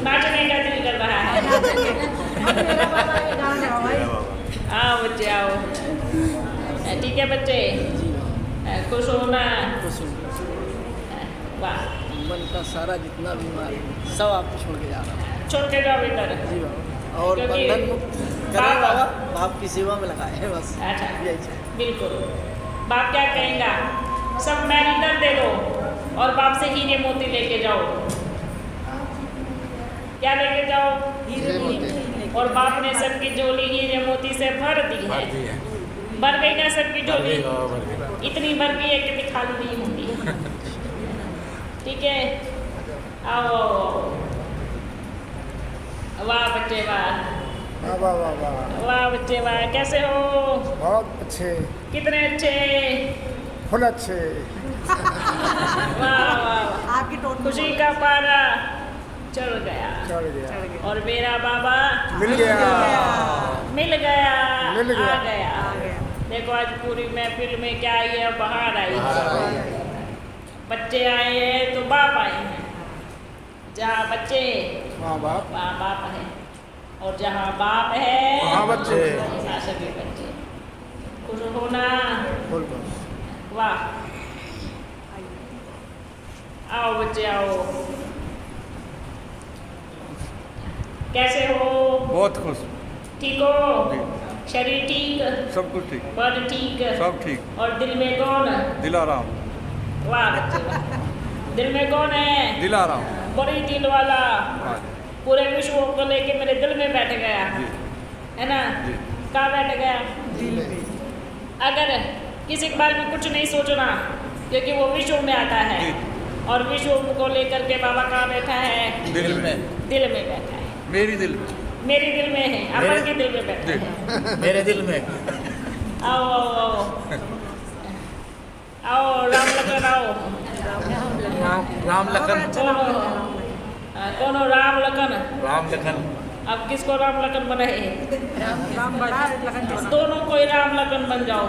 नाचने का दिल कर रहा है। मेरा बाबा ये गाना गाओ भाई। मेरा बाबा। आओ बच्चे आओ। ठीक है बच्चे, खुश होना। वाह, मन का सारा जितना बीमारी सब आपको छोड़ के जा रहा हूँ। छोड़ के जाओ इधर। जी बाबा, और क्योंकि बंधन मुक्त करें बाबा- बाबा, बाप की सेवा में लगाए हैं बस। अच्छा, यही चाहिए। बिल्कुल। बाप क्या कहेगा? सब मैं इधर दे दो और बाप से हीरे मोती लेके जाओ। क्या लेके जाओ? हीरे मोती। और बाप ने सबकी झोली हीरे मोती से भर दी है। भर गई ना सबकी झोली? इतनी भर गई है कि दिखा नहीं होंगी। ठीक है, आओ आओ आओ। वाह बच्चे वाह, वाह वाह वाह वाह, वाह बच्चे वाह, कैसे हो? बहुत अच्छे, कितने अच्छे। फुल अच्छे। वाह वाह, आपकी टोट खुशी का पारा चढ़ गया। चढ़ गया, और मेरा बाबा मिल गया, मिल गया, मिल गया। आ गया। देखो आज पूरी महफिल में क्या आई है? बाहर आई है। बच्चे आए हैं तो बाप आए हैं। जहाँ बच्चे वहाँ बाप, वहाँ बाप है, और जहाँ बाप है वहाँ बच्चे। वहाँ सभी बच्चे। खुश होना। फुल बस। वाह, आओ बच्चे आओ। कैसे हो? बहुत खुश, ठीक हो? शरीर ठीक? सब कुछ ठीक, मन ठीक? सब ठीक। और दिल में कौन? दिलाराम, वाह बच्चे वाह। दिल में कौन है? दिलाराम। बड़ी दिल वाला, हाँ पूरे विश्व को लेके मेरे दिल में बैठ गया जी, है ना? जी। कहाँ बैठ गया? दिल में। अगर किसी के बारे में कुछ नहीं सोचना, क्योंकि वो विश्व में आता है। जी। और विश्व को लेकर के बाबा कहाँ बैठा है? दिल में, दिल में बैठा है। मेरी दिल में, मेरी दिल में है, अपन के दिल में बैठा है। मेरे दिल में। आओ आओ आओ आओ, राम लखन आओ। राम लखन, कौन हो? राम लखन। राम लखन। अब किसको राम लखन बनाए? राम बड़ा लगन छोटा। दोनों कोई राम लखन बन जाओ।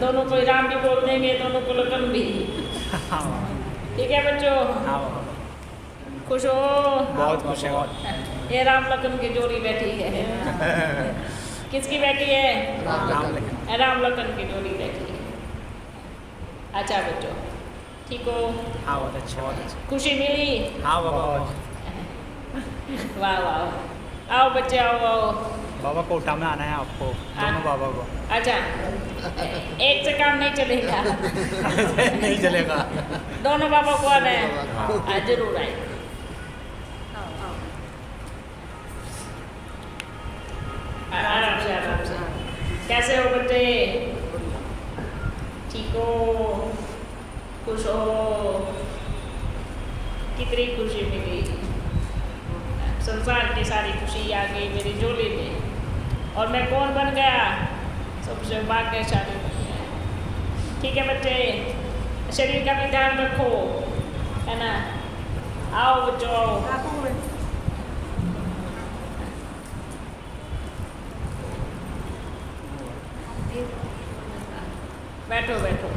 दोनों कोई राम भी बोल देंगे, दोनों को लखन भी। ठीक है बच्चों, खुश हो? बहुत खुश है। ये राम लखन की जोड़ी बैठी है। किसकी बैठी है? राम लखन। राम लखन की जोड़ी बैठी है। अच्छा बच्चों, ठीक हो? हाँ बहुत अच्छा, बहुत अच्छा। खुशी मिली? हाँ बाबा, वाह वाह, आओ बच्चे आओ आओ। बाबा कोटा में आना है आपको, दोनों बाबा को। अच्छा, एक से काम नहीं चलेगा। नहीं चलेगा। दोनों बाबा को आना है। जरूर आए। आराम से आराम से। कैसे हो बच्चे? ठीक हो? खुश हो? कितनी खुशी मिली? संसार की सारी खुशी आ गई मेरी झोली में। और मैं कौन बन गया? सबसे भाग्यशाली बन गया। ठीक है बच्चे, शरीर का भी ध्यान रखो, है ना? आओ बच्चों आओ। बैठो बैठो।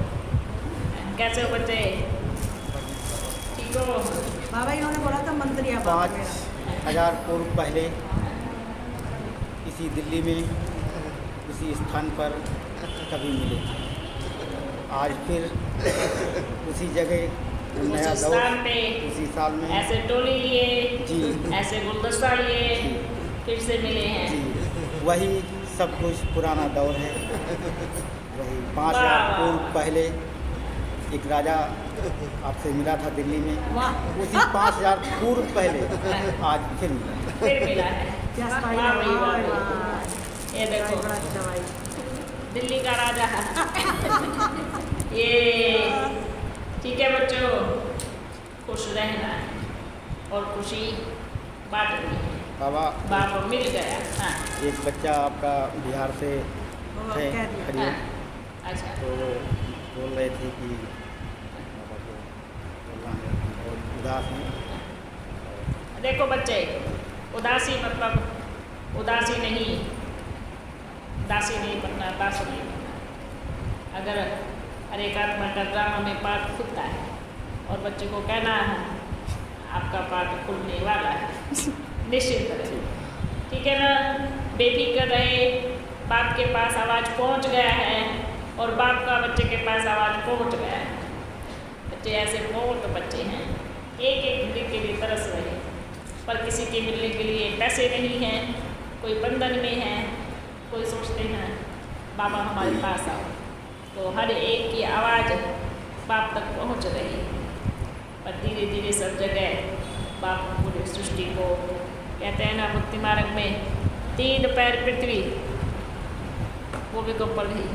कैसे हो बच्चे? ठीक हो? बाबा इन्होंने बोला था मंत्री आप 5,000 पूर्व पहले इसी दिल्ली में इसी स्थान पर कभी मिले। आज फिर उसी जगह उस नया स्थान पे उसी साल में ऐसे टोली लिए, जी ऐसे गुलदस्ता लिए, फिर से मिले हैं। जी वही सब कुछ पुराना दौर है। वही 5,000 वाह। पूर्व पहले एक राजा आपसे मिला था दिल्ली में। वाह। उसी 5,000 पूर्व पहले आज फिर मिला। फिर मिला है। क्या वाह स्टाइल भाई, है, वाह वाह, भाई। वाह। ये देखो, बड़ा अच्छा भाई। दिल्ली का राजा। ये ठीक है बच्चों, खुश रहना है और खुशी बांटनी है। बाबा बाबा मिल गया। हाँ एक बच्चा आपका बिहार से वो है कह दिया। हरियाणा, हाँ, अच्छा तो वो बोल रहे थे कि बाबा को बोलना है और उदास हैं। देखो बच्चे, उदासी मतलब उदासी नहीं, दासी नहीं बनना, दासी नहीं बनना। अगर हरे एक आत्मा का ड्रामा में पाठ खुलता है और बच्चे को कहना है आपका पाठ खुलने वाला है निश्चित तरह, ठीक है ना। बेफिक्र रहे, बाप के पास आवाज़ पहुंच गया है और बाप का बच्चे के पास आवाज़ पहुंच गया है। बच्चे ऐसे बहुत बच्चे हैं, एक एक घड़ी के लिए तरस रहे, पर किसी के मिलने के लिए पैसे नहीं हैं, कोई बंधन में है, कोई सोचते हैं बाबा हमारे पास आओ। तो हर एक की आवाज़ बाप तक पहुंच रही है, पर धीरे धीरे सब जगह बाप पूरी सृष्टि को कहते हैं ना मुक्ति मार्ग में 3 पैर पृथ्वी, वो भी कपल ही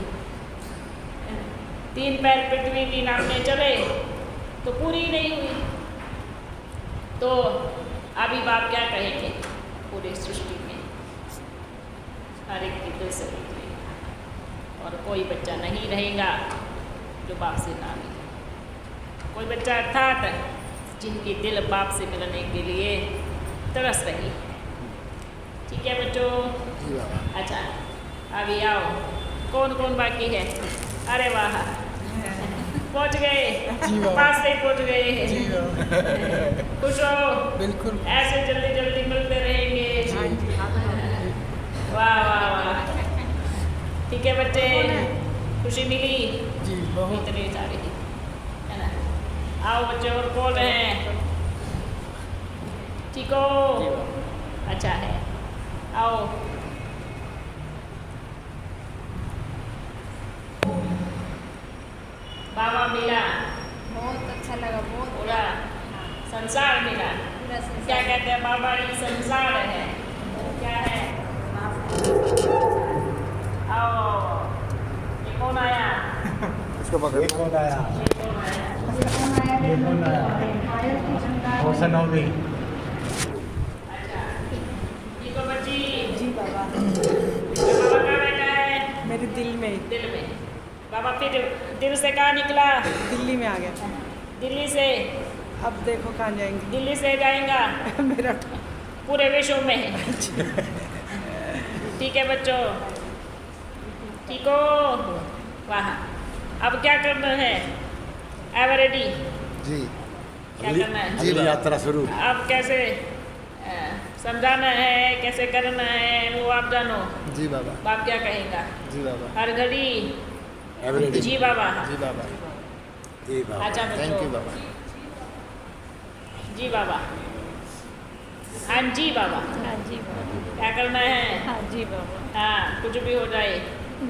3 पैर पृथ्वी की नापने चले तो पूरी नहीं हुई, तो अभी बाप क्या कहेंगे पूरी सृष्टि में हर एक की दिल से मिले, और कोई बच्चा नहीं रहेगा जो बाप से ना मिले। कोई बच्चा अर्थात जिनकी दिल बाप से मिलने के लिए तरस रही। ठीक है बच्चों, जी बाबा। अच्छा अभी आओ, कौन कौन बाकी है? अरे वाह, पहुंच गए, पास से पहुंच गए, खुश हो? बिल्कुल। ऐसे जल्दी जल्दी मिलते रहेंगे। वाह वाह वाह, ठीक है बच्चे, खुशी मिली जी बहुत। इतनी सारी, है ना। आओ बच्चे, और कौन है? ठीक हो? अच्छा है, आओ। बाबा मिला, बहुत अच्छा लगा, बहुत पूरा संसार मिला। पूरा संसार। क्या कहते हैं बाबा, ये संसार है, क्या है? आओ, ये कौन आया? इसको पकड़। कौन आया? ये कौन आया? रोशन हो गई। अच्छा, ये तो बच्ची, जी बाबा, बाबा कहाँ बैठा है? मेरे दिल में, दिल में। बाबा फिर दिल से कहाँ निकला? दिल्ली में आ गया। दिल्ली से? अब देखो कहाँ जाएंगे। दिल्ली से जाएगा मेरा पूरे विश्व में। ठीक है बच्चों, ठीक हो? वाह, अब क्या करना है? Ever ready? जी क्या करना है? जी बाबा। यात्रा शुरू। अब कैसे समझाना है, कैसे करना है, वो आप जानो। जी बाबा। बाप क्या कहेगा? जी बाबा। हर घड़ी एवरीडे। जी बाबा। जी बाबा। जी बाबा। अच्छा बच्चों। थैंक यू बाबा। जी बाबा। हाँ जी बाबा। हाँ जी बाबा, क्या करना है? हाँ जी बाबा, हाँ, कुछ भी हो जाए।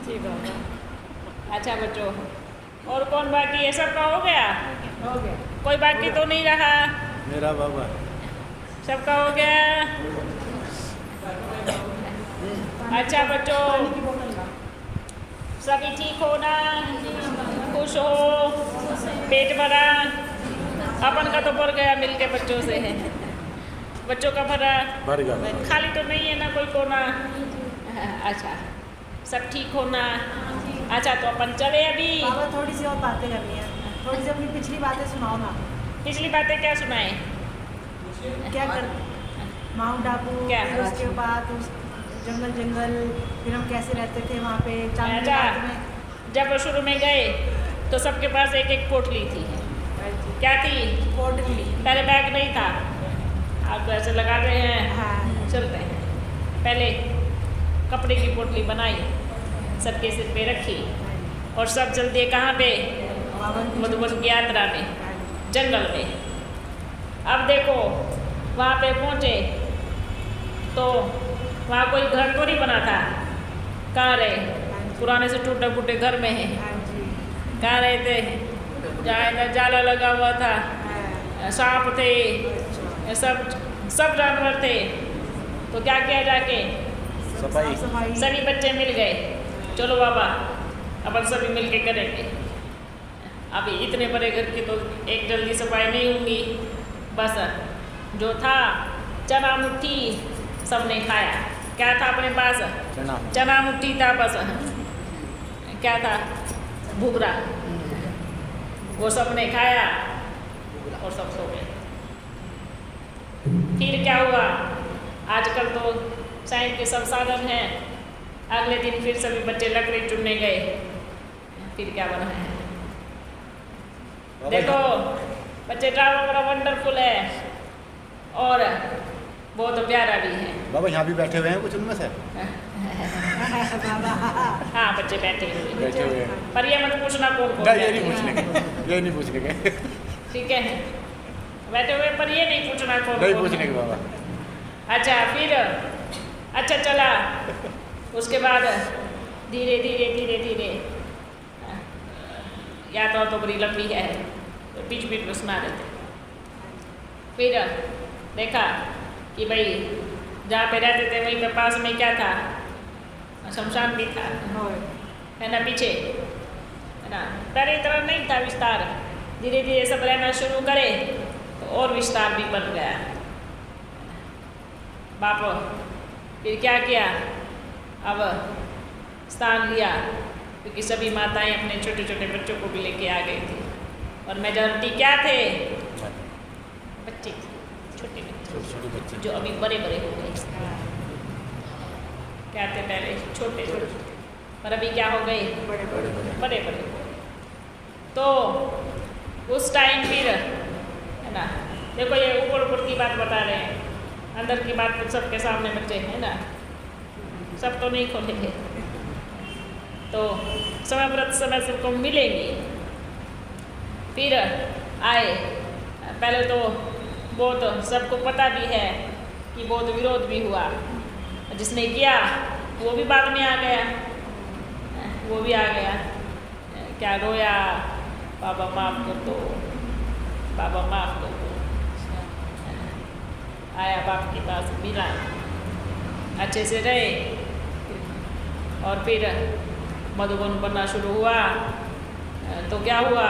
जी बाबा। अच्छा बच्चों, और कौन बाकी है? सबका हो गया? हो गया। कोई बाकी तो नहीं रहा? मेरा बाबा। सबका हो गया? अच्छा बच्चों, सभी ठीक हो ना? खुश हो? पेट भरा? अपन का तो भर गया मिलके बच्चों से है। बच्चों का भरा? भर गया। खाली तो नहीं है ना कोई कोना? अच्छा, सब ठीक हो ना? अच्छा तो अपन चले अभी। बाबा थोड़ी सी और बातें करनी है, थोड़ी सी अपनी पिछली बातें सुनाओ ना। पिछली बातें क्या सुनाए? क्या कर माउंट आबू, क्या? फिर उसके बाद उस जंगल जंगल, फिर हम कैसे रहते थे वहाँ पे चांदनी अच्छा, रात में। जब शुरू में गए तो सबके पास एक एक पोटली थी। क्या थी? पोटली। पहले बैग नहीं था, आप तो ऐसे लगा रहे हैं, हाँ। चलते हैं। पहले कपड़े की पोटली बनाई, सबके सिर पे रखी, और सब चल दिए कहाँ पे? मधुबन की यात्रा में, जंगल में। अब देखो वहाँ पे पहुँचे तो वहाँ कोई घर तो नहीं बना था। कहाँ रहे? पुराने से टूटे फूटे घर में है। हाँ जी। कहाँ रहे थे? जहाँ इधर जाला लगा हुआ था, हाँ। सांप थे, सब जानवर थे। तो क्या किया जाके? सफाई। सफाई। सभी बच्चे मिल गए, चलो बाबा अपन सभी मिल के करेंगे। अभी इतने बड़े घर की तो एक जल्दी सफाई नहीं होंगी। बस जो था चना मुट्ठी सबने खाया। क्या था अपने पास? चना मुट्ठी था बस। क्या था? भुगरा। वो सबने खाया और सब सो गए। फिर क्या हुआ? आजकल तो साइंस के सब साधन हैं। अगले दिन फिर सभी बच्चे लकड़ी चुनने गए, फिर क्या बना है? बाबा देखो बच्चे ड्रामा बड़ा वंडरफुल है और बहुत प्यारा भी है। बाबा यहाँ भी बैठे हुए हैं कुछ उनमें से? हाँ बच्चे बैठे हुए हैं। बैठे हुए हैं। पर ये मत पूछना कौन कौन नहीं, ये बैठे नहीं हैं। पूछने के, ये नहीं पूछने के। ठीक है बैठे हुए पर ये नहीं पूछना कौन नहीं कौन पूछने है। के बाबा। अच्छा फिर अच्छा चला उसके बाद धीरे धीरे धीरे धीरे यात्रा तो बड़ी लंबी है तो बीच बीच में सुना देते। फिर देखा कि भाई जहाँ पे रहते थे वहीं पे पास में क्या था, शमशान भी था है ना पीछे, है ना। पहले तरह नहीं था विस्तार, धीरे धीरे सब रहना शुरू करे तो और विस्तार भी बन गया। बाप फिर क्या किया, अब स्थान लिया क्योंकि सभी माताएं अपने छोटे छोटे बच्चों को भी लेके आ गई थी और मेजॉरिटी क्या थे, बच्चे थे, छोटे छोटे बच्चे जो अभी बड़े बड़े हो गए। क्या थे पहले छोटे छोटे पर अभी क्या हो गए, बड़े बड़े। तो उस टाइम फिर है ना, देखो ये ऊपर ऊपर की बात बता रहे हैं, अंदर की बात तो सबके सामने बच्चे है ना, सब तो नहीं खोलेंगे। तो समय व्रत समय सबको मिलेंगे। फिर आए, पहले तो बहुत सबको पता भी है कि बहुत विरोध भी हुआ, जिसने किया वो भी बाद में आ गया, वो भी आ गया, क्या रोया, बाबा माफ कर दो, बाबा माफ कर दो। आया बाप के पास, मिला, अच्छे से रहे और फिर मधुबन बनना शुरू हुआ। तो क्या हुआ,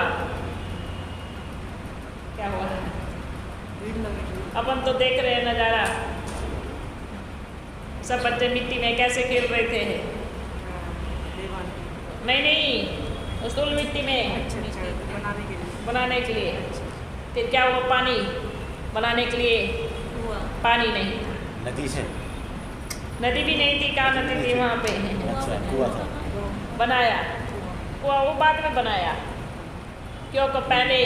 क्या हुआ, अपन तो देख रहे हैं नज़ारा, सब बच्चे मिट्टी में कैसे खेल रहे थे। नहीं नहीं उसूल मिट्टी में बनाने के लिए। फिर क्या हुआ, पानी बनाने के लिए पानी नहीं था, नदी से, नदी भी नहीं थी, कहाँ नदी थी वहाँ पे अच्छा कुआ था, बनाया कुआ, वो बाद में बनाया क्योंकि पहले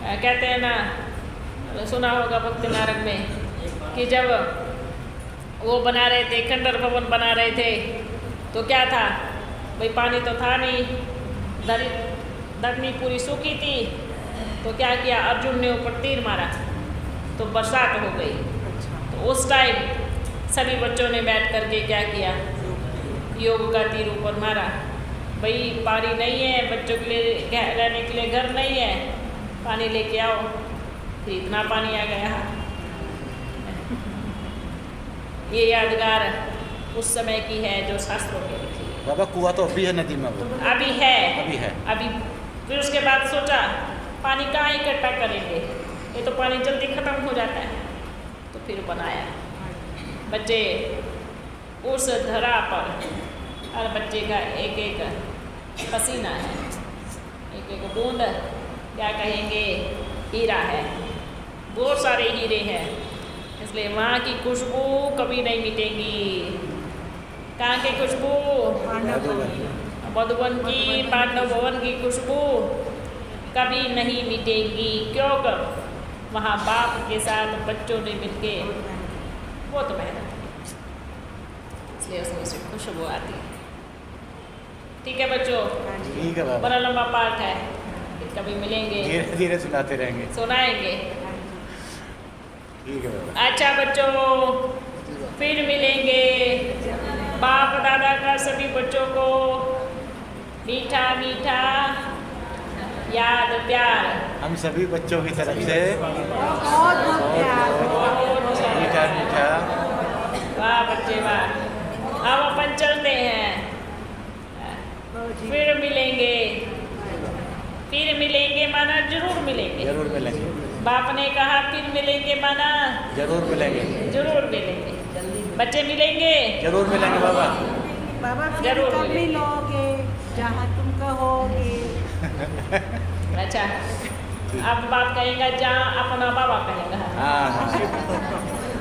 कहते हैं ना, सुना होगा भक्ति नारक में कि जब वो बना रहे थे, खंडर भवन बना रहे थे तो क्या था भाई, पानी तो था नहीं, धरनी पूरी सूखी थी। तो क्या किया, अर्जुन ने ऊपर तीर मारा तो बरसात हो गई। तो उस टाइम सभी बच्चों ने बैठ करके क्या किया, योग का तीर ऊपर मारा। भाई पानी नहीं है, बच्चों के लिए रहने के लिए घर नहीं है, पानी लेके आओ। फिर इतना पानी आ गया। ये यादगार उस समय की है जो शास्त्रों में लिखी है। बाबा कुआ तो अभी है नदी में, वो अभी है, अभी है। अभी फिर उसके बाद सोचा पानी कहाँ इकट्ठा करेंगे, ये तो पानी जल्दी ख़त्म हो जाता है। तो फिर बनाया, बच्चे उस धरा पर हर बच्चे का एक एक पसीना है, एक एक बूंद क्या कहेंगे हीरा है, बहुत सारे हीरे हैं, इसलिए वहाँ की खुशबू कभी नहीं मिटेगी। कहाँ की खुशबू, मधुबन की, पांडव भवन की खुशबू कभी नहीं मिटेगी, क्योंकि वहाँ बाप के साथ बच्चों ने मिलके वो तो मेहनत की, इसलिए उसमें से खुशबू आती है। ठीक है बच्चों, ठीक है बाबा, बड़ा लंबा पार्ट है, फिर कभी मिलेंगे, धीरे धीरे सुनाते रहेंगे। सुनाएंगे। ठीक है बाबा, अच्छा बच्चों, फिर मिलेंगे। बाप दादा का सभी बच्चों को मीठा मीठा याद प्यार। हम सभी बच्चों की तरफ से बहुत बहुत प्यार। मीठा मीठा। वाह बच्चे वाह। अब अपन चलते हैं, फिर मिलेंगे, फिर मिलेंगे माना जरूर मिलेंगे। जरूर मिलेंगे, बाप ने कहा फिर मिलेंगे माना जरूर मिलेंगे, जरूर मिलेंगे। बच्चे मिलेंगे, जरूर मिलेंगे बाबा। बाबा फिर जरूर कब मिलेंगे। मिलोगे, जहाँ तुम कहोगे। अच्छा, अब बाप कहेगा जहाँ अपना बाबा कहेगा। हाँ,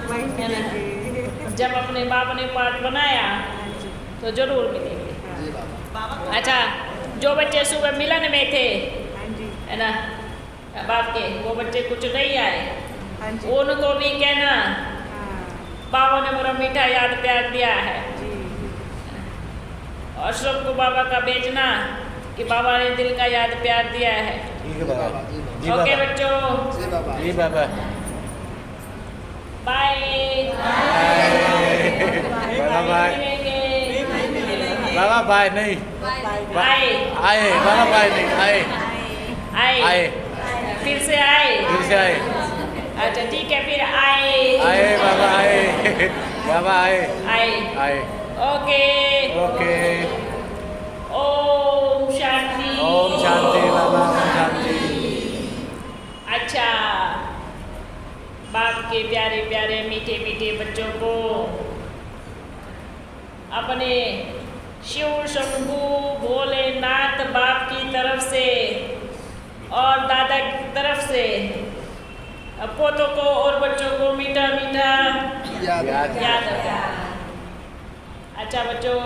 वहीं है ना? मिलेंगे। जब अपने बाप ने पाठ बनाया तो जरूर मिलेंगे। अच्छा जो बच्चे सुबह मिलन में थे हाँ जी है ना बाप के, वो बच्चे कुछ नहीं आए, हाँ जी उनको भी कहना हाँ बाबा ने मेरा मीठा याद प्यार दिया है। जी अशोक को बाबा का भेजना कि बाबा ने दिल का याद प्यार दिया है। ठीक है बाबा जी ओके बाबा बच्चों, जी बाबा बाय बाबा बाय बाबा बाय नहीं आए आए बाबा बाय नहीं आए आए आए फिर से आए, फिर से आए अच्छा ठीक है फिर आए आए बाबा आए बाबा आए आए आए ओके ओके ओम शांति ओम शांति बाबा ओम शांति। अच्छा बाप के प्यारे प्यारे मीठे मीठे बच्चों को अपने शिव शंभू भोलेनाथ बाप की तरफ से और दादा की तरफ से पोतों को और बच्चों को मीठा मीठा याद याद रखा। अच्छा बच्चों